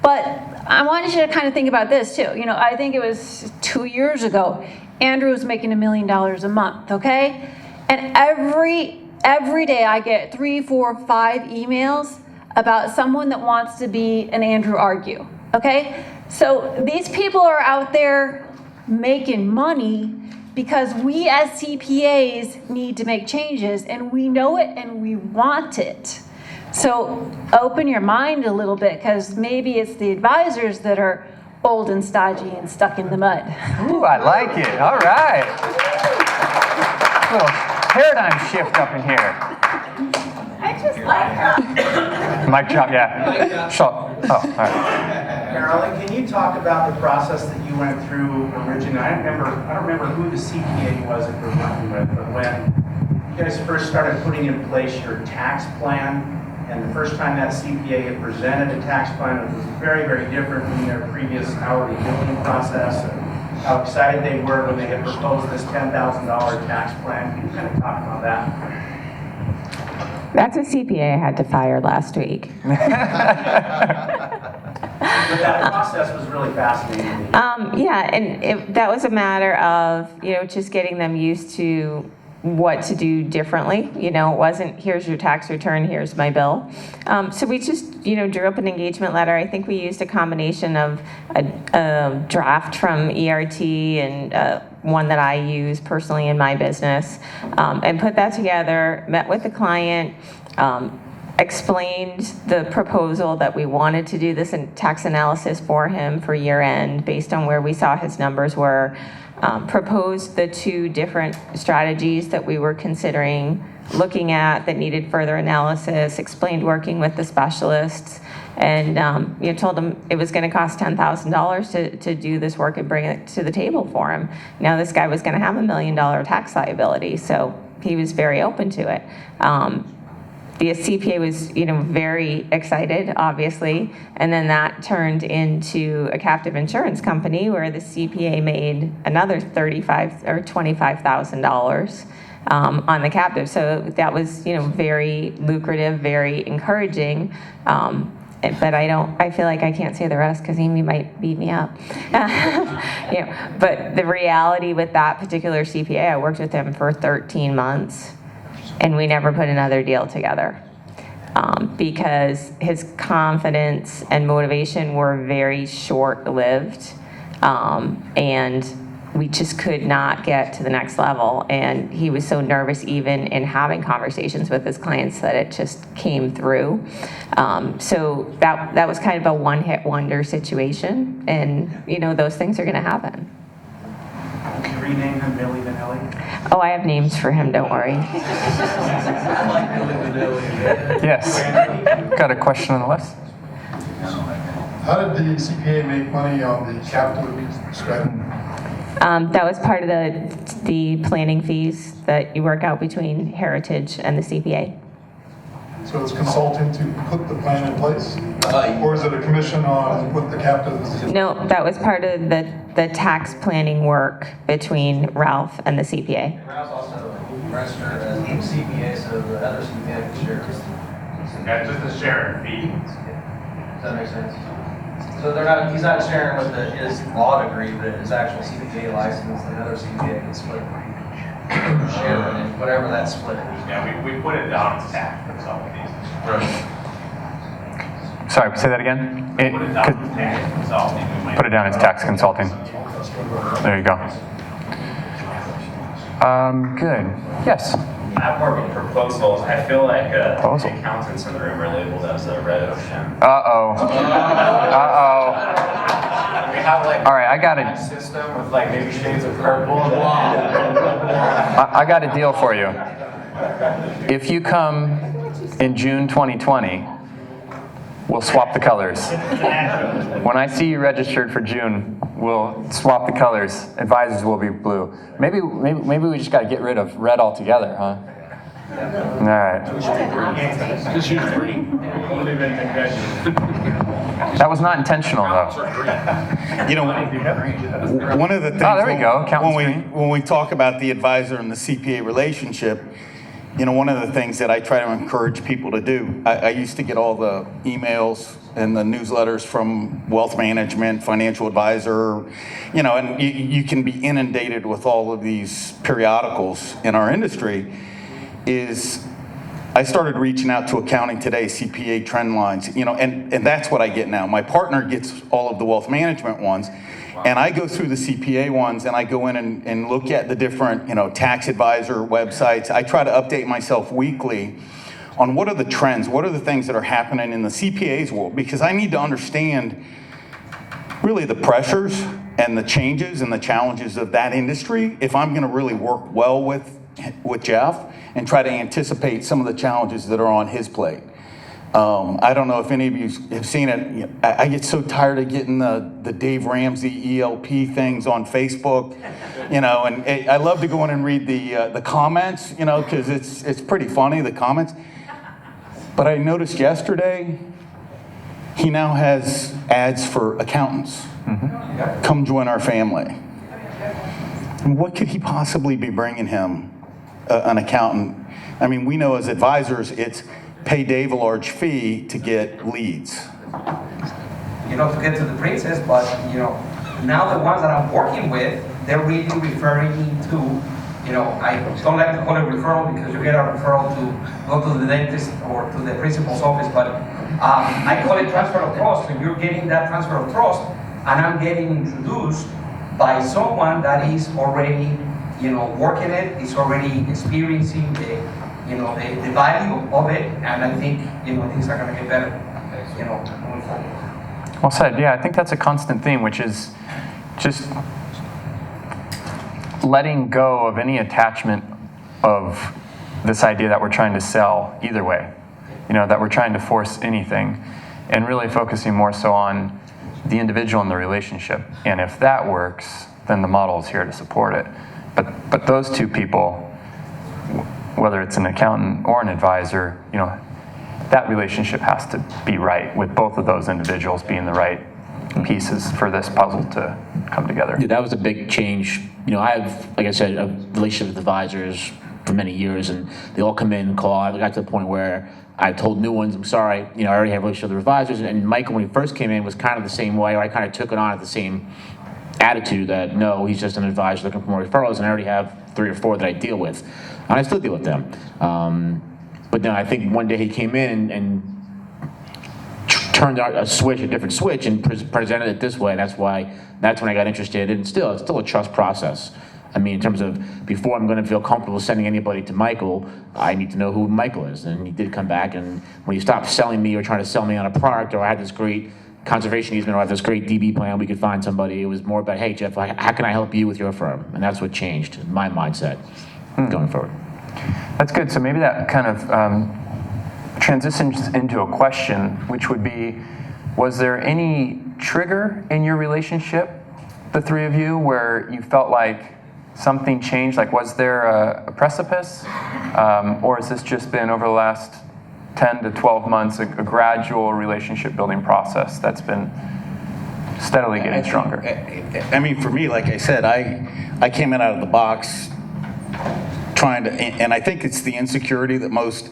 But I wanted you to kind of think about this too. I think it was 2 years ago, Andrew was making $1 million a month, okay? And every day I get 3, 4, 5 emails about someone that wants to be an Andrew Argue, okay? So these people are out there making money because we as CPAs need to make changes, and we know it and we want it. So open your mind a little bit, because maybe it's the advisors that are old and stodgy and stuck in the mud. Ooh, I like it. All right. Little paradigm shift up in here. I just like her. Mic drop, yeah. Oh, all right. Marilyn, can you talk about the process that you went through originally? I don't remember who the CPA was that we're working with, but when you guys first started putting in place your tax plan, and the first time that CPA had presented a tax plan, it was very, very different from their previous hourly billing process, and how excited they were when they had proposed this $10,000 tax plan. Can you kind of talk about that? That's a CPA I had to fire last week. But that process was really fascinating. Yeah, and that was a matter of, just getting them used to what to do differently. It wasn't, here's your tax return, here's my bill. So we just, drew up an engagement letter. I think we used a combination of a draft from ERT and one that I use personally in my business, and put that together, met with the client, explained the proposal that we wanted to do this tax analysis for him for year end based on where we saw his numbers were, proposed the 2 different strategies that we were considering looking at that needed further analysis, explained working with the specialists, and told him it was going to cost $10,000 to do this work and bring it to the table for him. Now this guy was going to have $1 million tax liability, so he was very open to it. The CPA was, very excited, obviously, and then that turned into a captive insurance company where the CPA made another $35,000 or $25,000 on the captive. So that was, very lucrative, very encouraging. But I feel like I can't say the rest because Amy might beat me up. But the reality with that particular CPA, I worked with him for 13 months. And we never put another deal together because his confidence and motivation were very short-lived, and we just could not get to the next level. And he was so nervous even in having conversations with his clients that it just came through. So that was kind of a one-hit wonder situation, and those things are going to happen. Can you rename him Millie Vanilli? Oh, I have names for him, don't worry. Yes. Got a question on the list? How did the CPA make money on the captive strategy? That was part of the planning fees that you work out between Heritage and the CPA. So it's consulting to put the plan in place? Or is it a commission on what the captive is? No, that was part of the tax planning work between Ralph and the CPA. Ralph's also registered as a CPA, so the other CPA can share. Yeah, just a share fee. Does that make sense? So he's not sharing with his law degree, but his actual CPA license, the other CPA can split. Share in whatever that split is. Yeah, we put it down as tax consulting. Sorry, say that again? Put it down as tax consulting. Put it down as tax consulting. There you go. Good. Yes. I have more of a proposal. I feel like the accountants in the room are labeled as a red ocean. Uh-oh. Uh-oh. We have like all right, I got it. System with like maybe shades of purple. I got a deal for you. If you come in June 2020, we'll swap the colors. When I see you registered for June, we'll swap the colors. Advisors will be blue. Maybe we just got to get rid of red altogether, huh? All right. Just use green. That was not intentional, though. One of the things there we go. when we talk about the advisor and the CPA relationship, one of the things that I try to encourage people to do, I used to get all the emails and the newsletters from Wealth Management, Financial Advisor, and you can be inundated with all of these periodicals in our industry, is I started reaching out to Accounting Today, CPA trend lines, and that's what I get now. My partner gets all of the wealth management ones, and I go through the CPA ones, and I go in and look at the different, tax advisor websites. I try to update myself weekly on what are the trends, what are the things that are happening in the CPA's world, because I need to understand really the pressures and the changes and the challenges of that industry if I'm going to really work well with Jeff and try to anticipate some of the challenges that are on his plate. I don't know if any of you have seen it. I get so tired of getting the Dave Ramsey ELP things on Facebook, and I love to go in and read the comments, because it's pretty funny, the comments. But I noticed yesterday, he now has ads for accountants. Mm-hmm. Come join our family. And what could he possibly be bringing him, an accountant? I mean, we know as advisors, it's pay Dave a large fee to get leads. To get to the princess, but, now the ones that I'm working with, they're really referring me to, I don't like to call it referral because you get a referral to go to the dentist or to the principal's office, but I call it transfer of trust. And you're getting that transfer of trust, and I'm getting introduced by someone that is already, working it, is already experiencing the value of it, and I think, things are going to get better, moving forward. Well said. Yeah, I think that's a constant theme, which is just letting go of any attachment of this idea that we're trying to sell either way, that we're trying to force anything, and really focusing more so on the individual and the relationship. And if that works, then the model is here to support it. But those two people, whether it's an accountant or an advisor, that relationship has to be right, with both of those individuals being the right pieces for this puzzle to come together. Yeah, that was a big change. I have, like I said, a relationship with advisors for many years, and they all come in and call. I got to the point where I told new ones, I'm sorry, I already have a relationship with advisors. And Michael, when he first came in, was kind of the same way, or I kind of took it on at the same attitude that, no, he's just an advisor looking for more referrals, and I already have 3 or 4 that I deal with. And I still deal with them. But then I think one day he came in and turned out a different switch, and presented it this way. And that's when I got interested. And it's still a trust process. I mean, in terms of, before I'm going to feel comfortable sending anybody to Michael, I need to know who Michael is. And he did come back, and when he stopped selling me or trying to sell me on a product, or I had this great conservation easement, or I had this great DB plan, we could find somebody. It was more about, hey, Jeff, how can I help you with your firm? And that's what changed my mindset going forward. That's good. So maybe that kind of transitions into a question, which would be, was there any trigger in your relationship, the three of you, where you felt like something changed? Like, was there a precipice? Or has this just been, over the last 10 to 12 months, a gradual relationship building process that's been steadily getting stronger? I mean, for me, like I said, I came in out of the box trying to, and I think it's the insecurity that most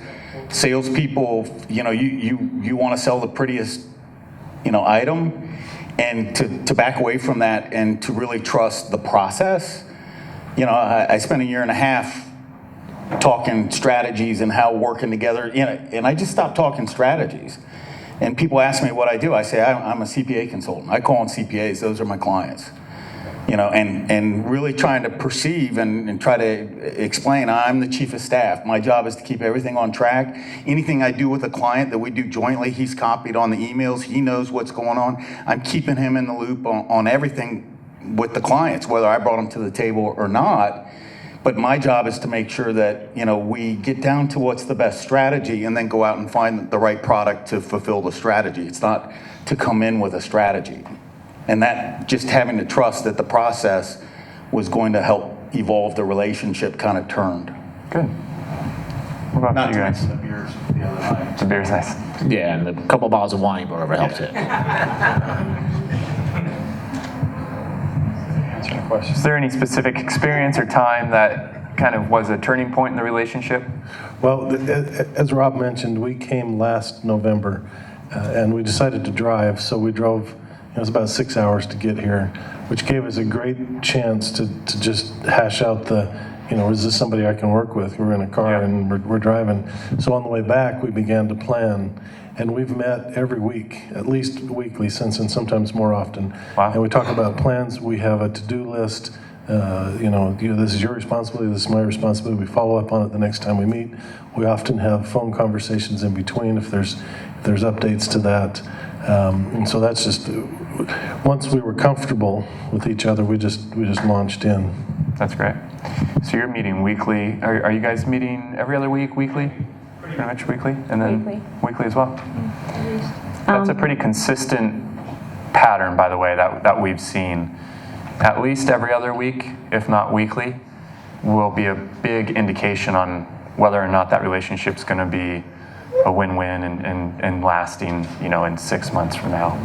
salespeople, you want to sell the prettiest, item, and to back away from that and to really trust the process. I spent 1.5 years talking strategies and how working together, and I just stopped talking strategies. And people ask me what I do. I say, I'm a CPA consultant. I call on CPAs, those are my clients. And really trying to perceive and try to explain, I'm the chief of staff. My job is to keep everything on track. Anything I do with a client that we do jointly, he's copied on the emails. He knows what's going on. I'm keeping him in the loop on everything with the clients, whether I brought them to the table or not. But my job is to make sure that, we get down to what's the best strategy and then go out and find the right product to fulfill the strategy. It's not to come in with a strategy. And that, just having to trust that the process was going to help evolve the relationship, kind of turned. Good. What about you guys? The beers the other night. The beer's nice. Yeah, and a couple bottles of wine brought over helped it. Is there any specific experience or time that kind of was a turning point in the relationship? Well, as Rob mentioned, we came last November, and we decided to drive, so we drove. It was about 6 hours to get here, which gave us a great chance to just hash out the is this somebody I can work with? We're in a car and we're driving. So on the way back, we began to plan. And we've met every week, at least weekly since, and sometimes more often. Wow. And we talk about plans. We have a to-do list. This is your responsibility, this is my responsibility. We follow up on it the next time we meet. We often have phone conversations in between if there's updates to that. And so that's just, once we were comfortable with each other, we just launched in. That's great. So you're meeting weekly. Are you guys meeting every other week, weekly? Pretty much weekly? And then weekly as well? That's a pretty consistent pattern, by the way, that we've seen. At least every other week, if not weekly, will be a big indication on whether or not that relationship's going to be a win-win and lasting, in 6 months from now.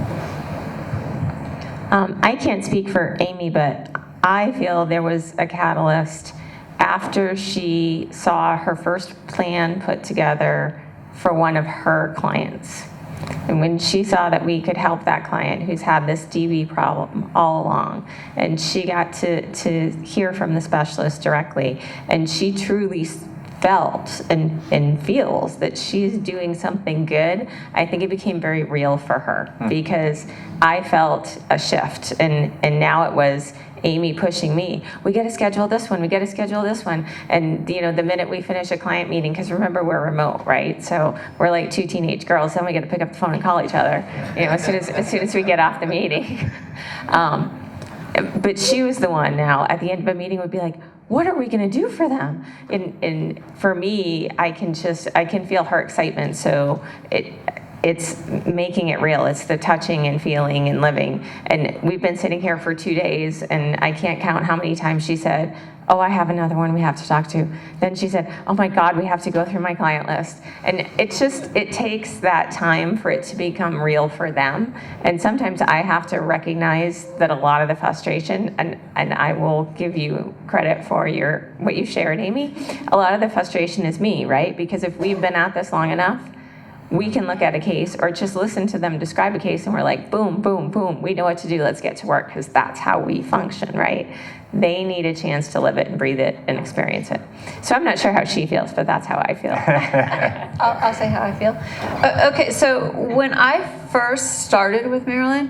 I can't speak for Amy, but I feel there was a catalyst after she saw her first plan put together for one of her clients. And when she saw that we could help that client who's had this DB problem all along, and she got to hear from the specialist directly, and she truly felt and feels that she's doing something good, I think it became very real for her because I felt a shift, and now it was Amy pushing me. We got to schedule this one. We got to schedule this one. And the minute we finish a client meeting, because remember we're remote, right? So we're like two teenage girls. Then we got to pick up the phone and call each other. As soon as we get off the meeting. But she was the one now at the end of a meeting would be like, what are we going to do for them? And for me, I can feel her excitement. So it's making it real. It's the touching and feeling and living. And we've been sitting here for 2 days, and I can't count how many times she said, oh, I have another one we have to talk to. Then she said, oh my God, we have to go through my client list. And it takes that time for it to become real for them. And sometimes I have to recognize that a lot of the frustration, and I will give you credit for what you shared, Amy, a lot of the frustration is me, right? Because if we've been at this long enough, we can look at a case or just listen to them describe a case and we're like, boom, boom, boom, we know what to do, let's get to work, because that's how we function, right? They need a chance to live it and breathe it and experience it. So I'm not sure how she feels, but that's how I feel. I'll say how I feel. Okay, so when I first started with Marilyn,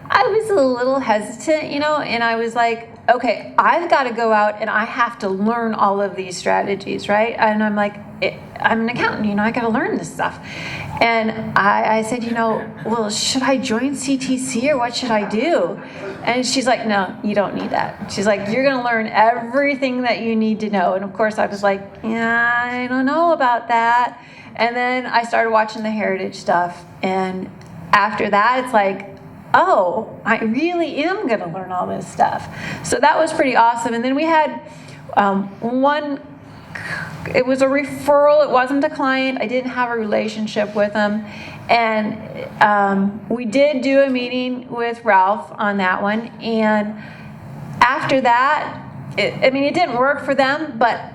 I was a little hesitant, and I was like, okay, I've got to go out and I have to learn all of these strategies, right? And I'm like, I'm an accountant, I got to learn this stuff. And I said, well, should I join CTC or what should I do? And she's like, no, you don't need that. She's like, you're going to learn everything that you need to know. And of course I was like, yeah, I don't know about that. And then I started watching the heritage stuff. And after that, it's like, oh, I really am going to learn all this stuff. So that was pretty awesome. And then we had it was a referral. It wasn't a client. I didn't have a relationship with them. And we did do a meeting with Ralph on that one. And after that, it didn't work for them, but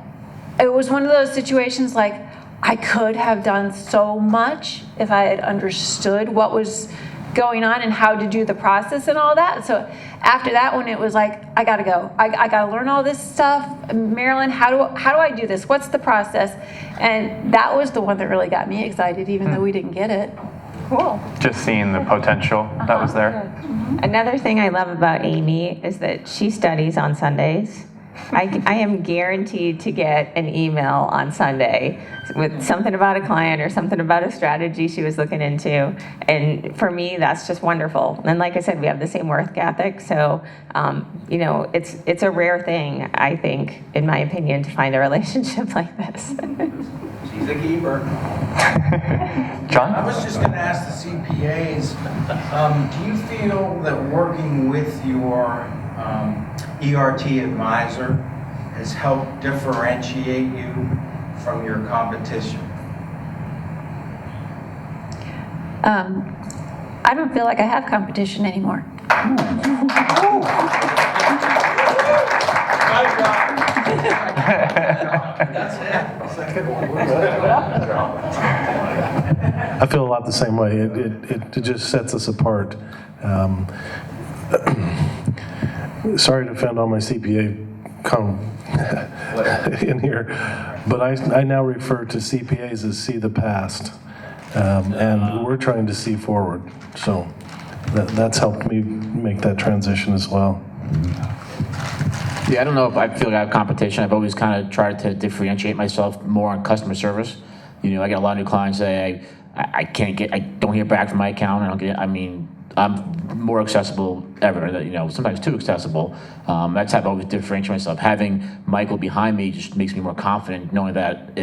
it was one of those situations like I could have done so much if I had understood what was going on and how to do the process and all that. So after that one, it was like, I gotta go. I gotta learn all this stuff. Marilyn, how do I do this? What's the process? And that was the one that really got me excited, even though we didn't get it. Cool. Just seeing the potential that was there. Another thing I love about Amy is that she studies on Sundays. I am guaranteed to get an email on Sunday with something about a client or something about a strategy she was looking into. And for me, that's just wonderful. And like I said, we have the same work ethic. So, it's a rare thing, I think, in my opinion, to find a relationship like this. She's a keeper. John? I was just going to ask the CPAs, do you feel that working with your ERT advisor has helped differentiate you from your competition? I don't feel like I have competition anymore. I feel a lot the same way. It just sets us apart. Sorry to offend all my CPA in here. But I now refer to CPAs as see the past. And we're trying to see forward. So that's helped me make that transition as well. Yeah, I don't know if I feel like I have competition. I've always kind of tried to differentiate myself more on customer service. You know, I get a lot of new clients say, I don't hear back from my accountant. I'm more accessible ever, you know, sometimes too accessible. That's how I've always differentiated myself. Having Michael behind me just makes me more confident knowing that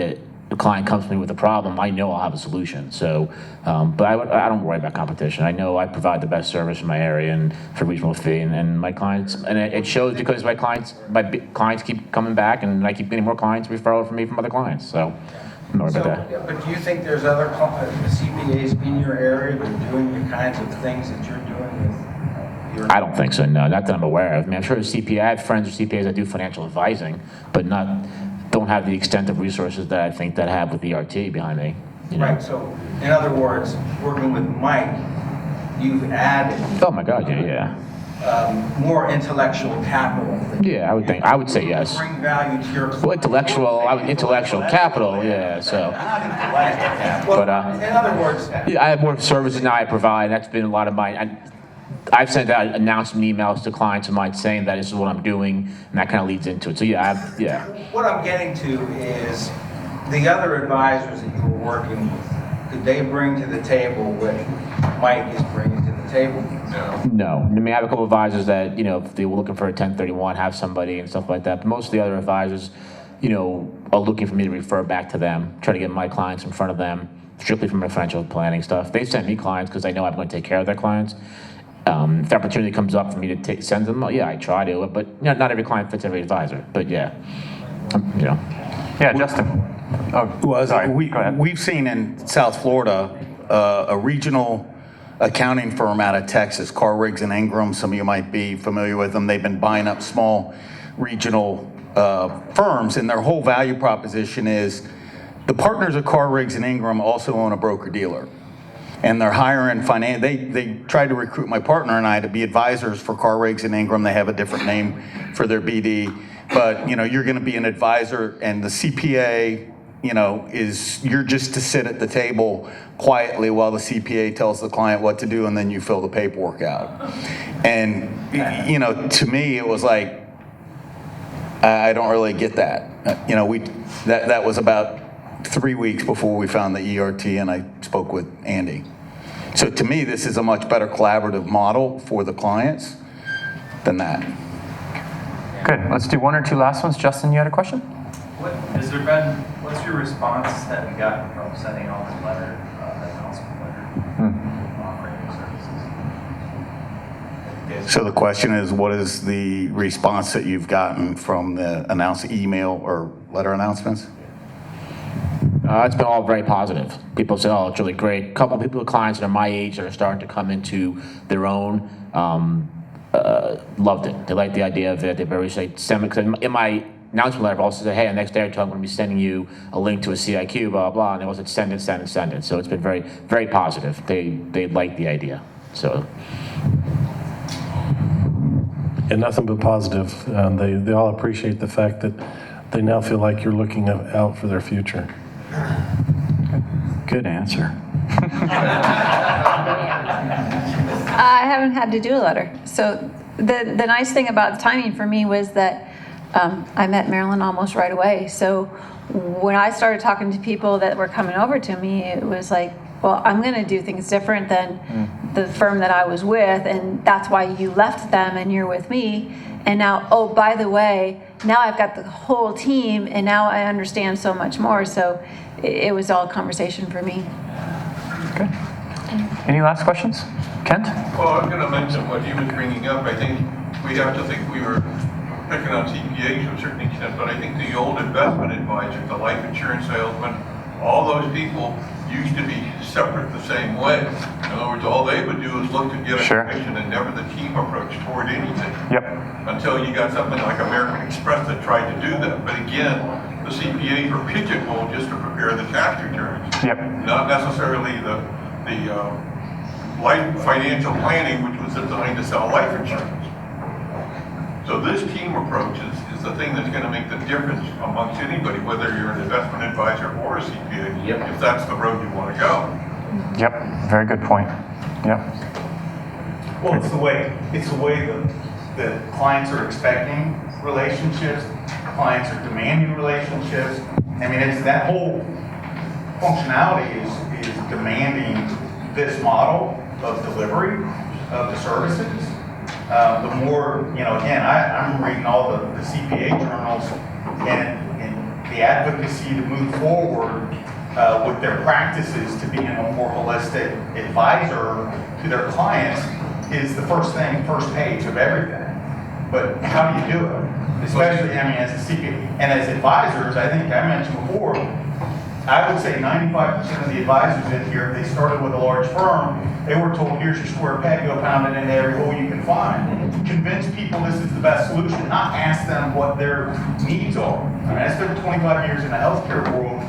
the client comes to me with a problem, I know I'll have a solution. So, but I don't worry about competition. I know I provide the best service in my area and for a reasonable fee, and my clients, and it shows because my clients keep coming back, and I keep getting more clients referral from me from other clients. So, I'm not worried about that. But do you think there's other CPAs in your area that are doing the kinds of things that you're doing with your... I don't think so, no, not that I'm aware of. I mean, I'm sure CPA, I have friends who are CPAs that do financial advising, but don't have the extent of resources that I think that I have with ERT behind me. You know? Right, so in other words, working with Mike, you've added... Oh my God, yeah. More intellectual capital. Yeah, I would say yes. Bring value to your clients. Well, intellectual capital, yeah, so. Well, in other words... Yeah, I have more services now I provide. That's been a lot of I've sent out announcement emails to clients of mine saying that this is what I'm doing, and that kind of leads into it. So yeah, What I'm getting to is the other advisors that you were working with, could they bring to the table what Mike is bringing to the table? No. I mean, I have a couple of advisors that, you know, if they were looking for a 1031, have somebody and stuff like that. But most of the other advisors, you know, are looking for me to refer back to them, try to get my clients in front of them, strictly from my financial planning stuff. They send me clients because I know I'm going to take care of their clients. If the opportunity comes up for me to send them, yeah, I try to, but you know, not every client fits every advisor. But yeah, you know. Yeah, Justin. We've seen in South Florida a regional accounting firm out of Texas, Carr, Riggs and Ingram. Some of you might be familiar with them. They've been buying up small regional firms, and their whole value proposition is the partners of Carr, Riggs and Ingram also own a broker-dealer. And they're hiring they tried to recruit my partner and I to be advisors for Carr, Riggs and Ingram. They have a different name for their BD. But, you know, you're going to be an advisor, and the CPA, you know, you're just to sit at the table quietly while the CPA tells the client what to do, and then you fill the paperwork out. And, you know, to me, it was like, I don't really get that. You know, that was about 3 weeks before we found the ERT, and I spoke with Andy. So to me, this is a much better collaborative model for the clients than that. Good. Let's do one or two last ones. Justin, you had a question? What's your response that you got from sending out the letter, the announcement letter, offering your services? So the question is, what is the response that you've gotten from the email or letter announcements? It's been all very positive. People say, oh, it's really great. A couple of clients that are my age that are starting to come into their own, loved it. They like the idea of it. They very say, in my announcement letter, I also said, hey, the next day or two, I'm going to be sending you a link to a CIQ, blah, blah, and it was send it. So it's been very, very positive. They like the idea. So. And nothing but positive. They all appreciate the fact that they now feel like you're looking out for their future. Good answer. I haven't had to do a letter. So the nice thing about the timing for me was that I met Marilyn almost right away. So when I started talking to people that were coming over to me, it was like, well, I'm going to do things different than the firm that I was with, and that's why you left them and you're with me. And now, oh, by the way, now I've got the whole team, and now I understand so much more. So it was all conversation for me. Good. Any last questions? Kent? Well, I'm going to mention what he was bringing up. I think we have to think we were picking on CPAs to a certain extent, but I think the old investment advisors, the life insurance salesmen, all those people used to be separate the same way. In other words, all they would do is look to get a commission and never the team approach toward anything. Yep. Until you got something like American Express that tried to do that. But again, the CPAs were pigeonholed just to prepare the tax returns. Yep. Not necessarily the life financial planning, which was designed to sell life insurance. So this team approach is the thing that's going to make the difference amongst anybody, whether you're an investment advisor or a CPA, if that's the road you want to go. Yep, very good point. Yep. Well, it's the way that clients are expecting relationships, clients are demanding relationships. I mean, it's that whole functionality is demanding this model of delivery of the services. The more, again, I'm reading all the CPA journals and the advocacy to move forward with their practices to being a more holistic advisor to their clients is the first page of everything. But how do you do it? Especially, as a CPA and as advisors, I think I mentioned before, I would say 95% of the advisors in here, if they started with a large firm, they were told, here's your square peg, go pound it into every hole you can find. Convince people this is the best solution, not ask them what their needs are. I spent 25 years in the healthcare world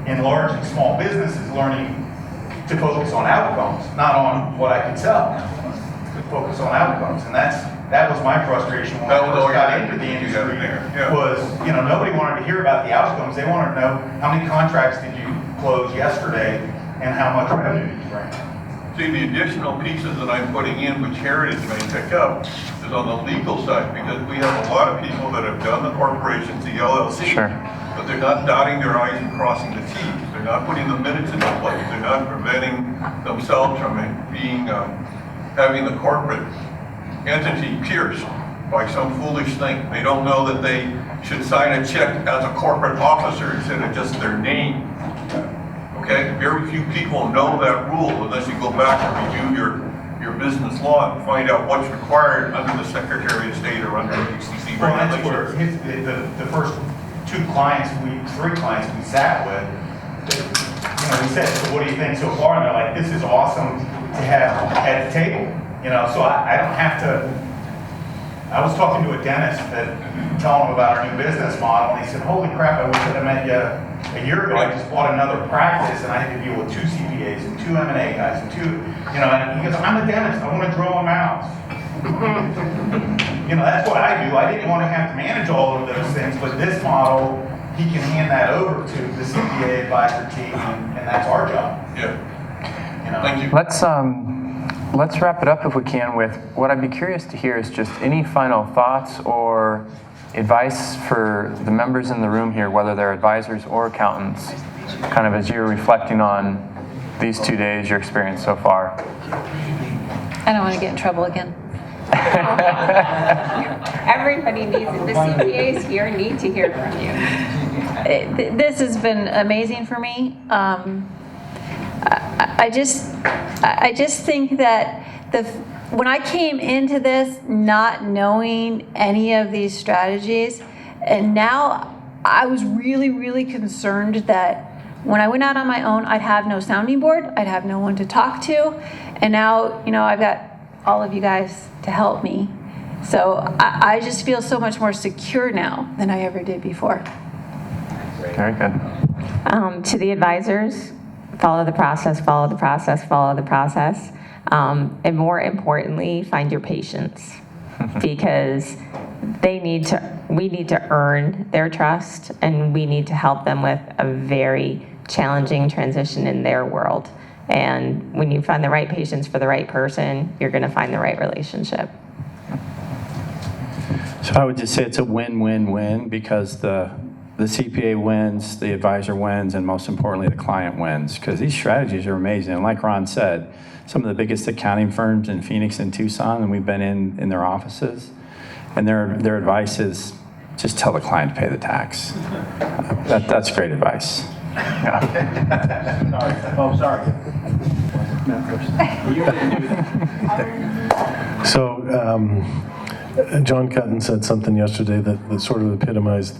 in large and small businesses learning to focus on outcomes, not on what I can sell, to focus on outcomes. And that was my frustration when I first got into the industry, was, nobody wanted to hear about the outcomes. They wanted to know how many contracts did you close yesterday and how much revenue did you bring. See, the additional pieces that I'm putting in, which Heritage may pick up, is on the legal side, because we have a lot of people that have done the corporations, the LLCs, but they're not dotting their I's and crossing the T's. They're not putting the minutes into place. They're not preventing themselves from being, having the corporate entity pierced by some foolish thing. They don't know that they should sign a check as a corporate officer instead of just their name. Okay, very few people know that rule unless you go back and review your business law and find out what's required under the Secretary of State or under the UCC regulations. The first three clients we sat with, we said, so what do you think so far? And they're like, this is awesome to have at the table. So I don't have to. I was talking to a dentist telling him about our new business model, and he said, holy crap, I wish I'd have met you a year ago. I just bought another practice, and I had to deal with 2 CPAs and 2 M&A guys and 2, and he goes, I'm a dentist, I want to drill a mouse. That's what I do. I didn't want to have to manage all of those things, but this model, he can hand that over to the CPA advisor team, and that's our job. Yeah. Thank you. Let's wrap it up if we can with what I'd be curious to hear is just any final thoughts or advice for the members in the room here, whether they're advisors or accountants, kind of as you're reflecting on these 2 days, your experience so far. I don't want to get in trouble again. Everybody needs it. The CPAs here need to hear from you. This has been amazing for me. I just think that when I came into this not knowing any of these strategies, and now I was really, really concerned that when I went out on my own, I'd have no sounding board, I'd have no one to talk to, and now, I've got all of you guys to help me. So I just feel so much more secure now than I ever did before. Very good. To the advisors, follow the process, follow the process, follow the process. And more importantly, find your patients because we need to earn their trust, and we need to help them with a very challenging transition in their world. And when you find the right patients for the right person, you're going to find the right relationship. So I would just say it's a win-win-win because the CPA wins, the advisor wins, and most importantly, the client wins because these strategies are amazing. And like Ron said, some of the biggest accounting firms in Phoenix and Tucson, and we've been in their offices, and their advice is just tell the client to pay the tax. That's great advice. Sorry. Oh, sorry. So, John Cutton said something yesterday that sort of epitomized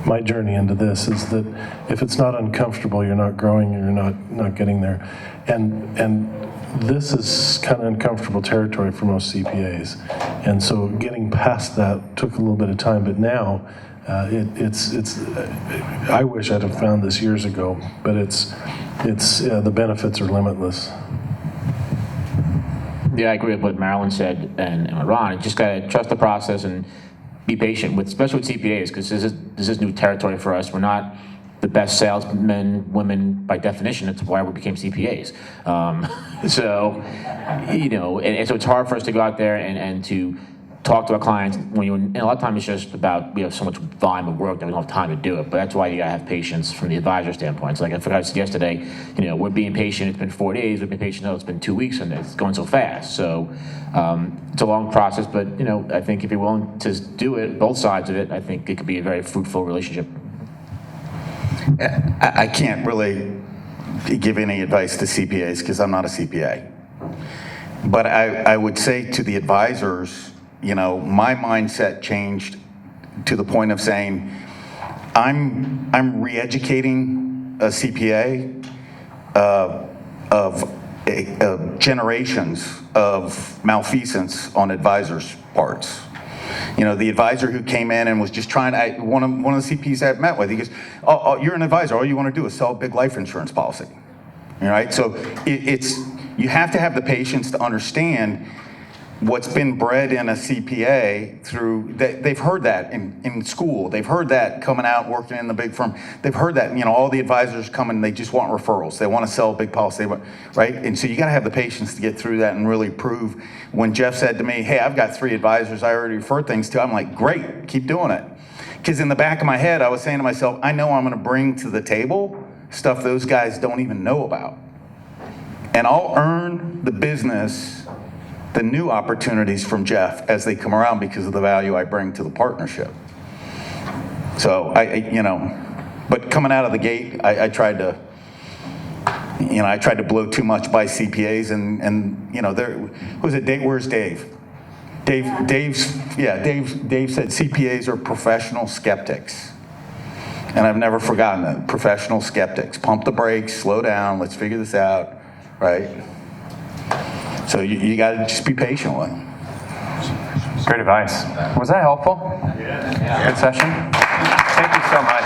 my journey into this, is that if it's not uncomfortable, you're not growing, you're not getting there. And this is kind of uncomfortable territory for most CPAs. And so getting past that took a little bit of time, but now it's I wish I'd have found this years ago, but it's the benefits are limitless. Yeah, I agree with what Marilyn said and Ron. You just got to trust the process and be patient with, especially with CPAs, because this is new territory for us. We're not the best salesmen, women by definition. That's why we became CPAs. So, you know, and so it's hard for us to go out there and to talk to our clients when and a lot of times it's just about, we have so much volume of work that we don't have time to do it. But that's why you gotta have patience from the advisor standpoint. It's like I forgot yesterday, you know, we're being patient. It's been 4 days. We've been patient. No, it's been 2 weeks, and it's going so fast. So it's a long process. But you know, I think if you're willing to do it, both sides of it, I think it could be a very fruitful relationship. I can't really give any advice to CPAs because I'm not a CPA. But I would say to the advisors, you know, my mindset changed to the point of saying, I'm re-educating a CPA of generations of malfeasance on advisors' parts. You know, the advisor who came in and was just trying to, one of the CPs I've met with, he goes, oh, you're an advisor, all you want to do is sell a big life insurance policy. All right, so you have to have the patience to understand what's been bred in a CPA through, they've heard that in school. They've heard that coming out working in the big firm. They've heard that, you know, all the advisors come and they just want referrals. They want to sell a big policy, right? And so you got to have the patience to get through that and really prove. When Jeff said to me, hey, I've got 3 advisors I already refer things to, I'm like, great, keep doing it. Because in the back of my head, I was saying to myself, I know I'm going to bring to the table stuff those guys don't even know about. And I'll earn the business, the new opportunities from Jeff as they come around because of the value I bring to the partnership. So you know, but coming out of the gate, I tried to, you know, I tried to blow too much by CPAs and you know, where's Dave? Dave said CPAs are professional skeptics. And I've never forgotten that, professional skeptics. Pump the brakes, slow down, let's figure this out, right? So you got to just be patient with them. Great advice. Was that helpful? Yeah. Good session? Thank you so much.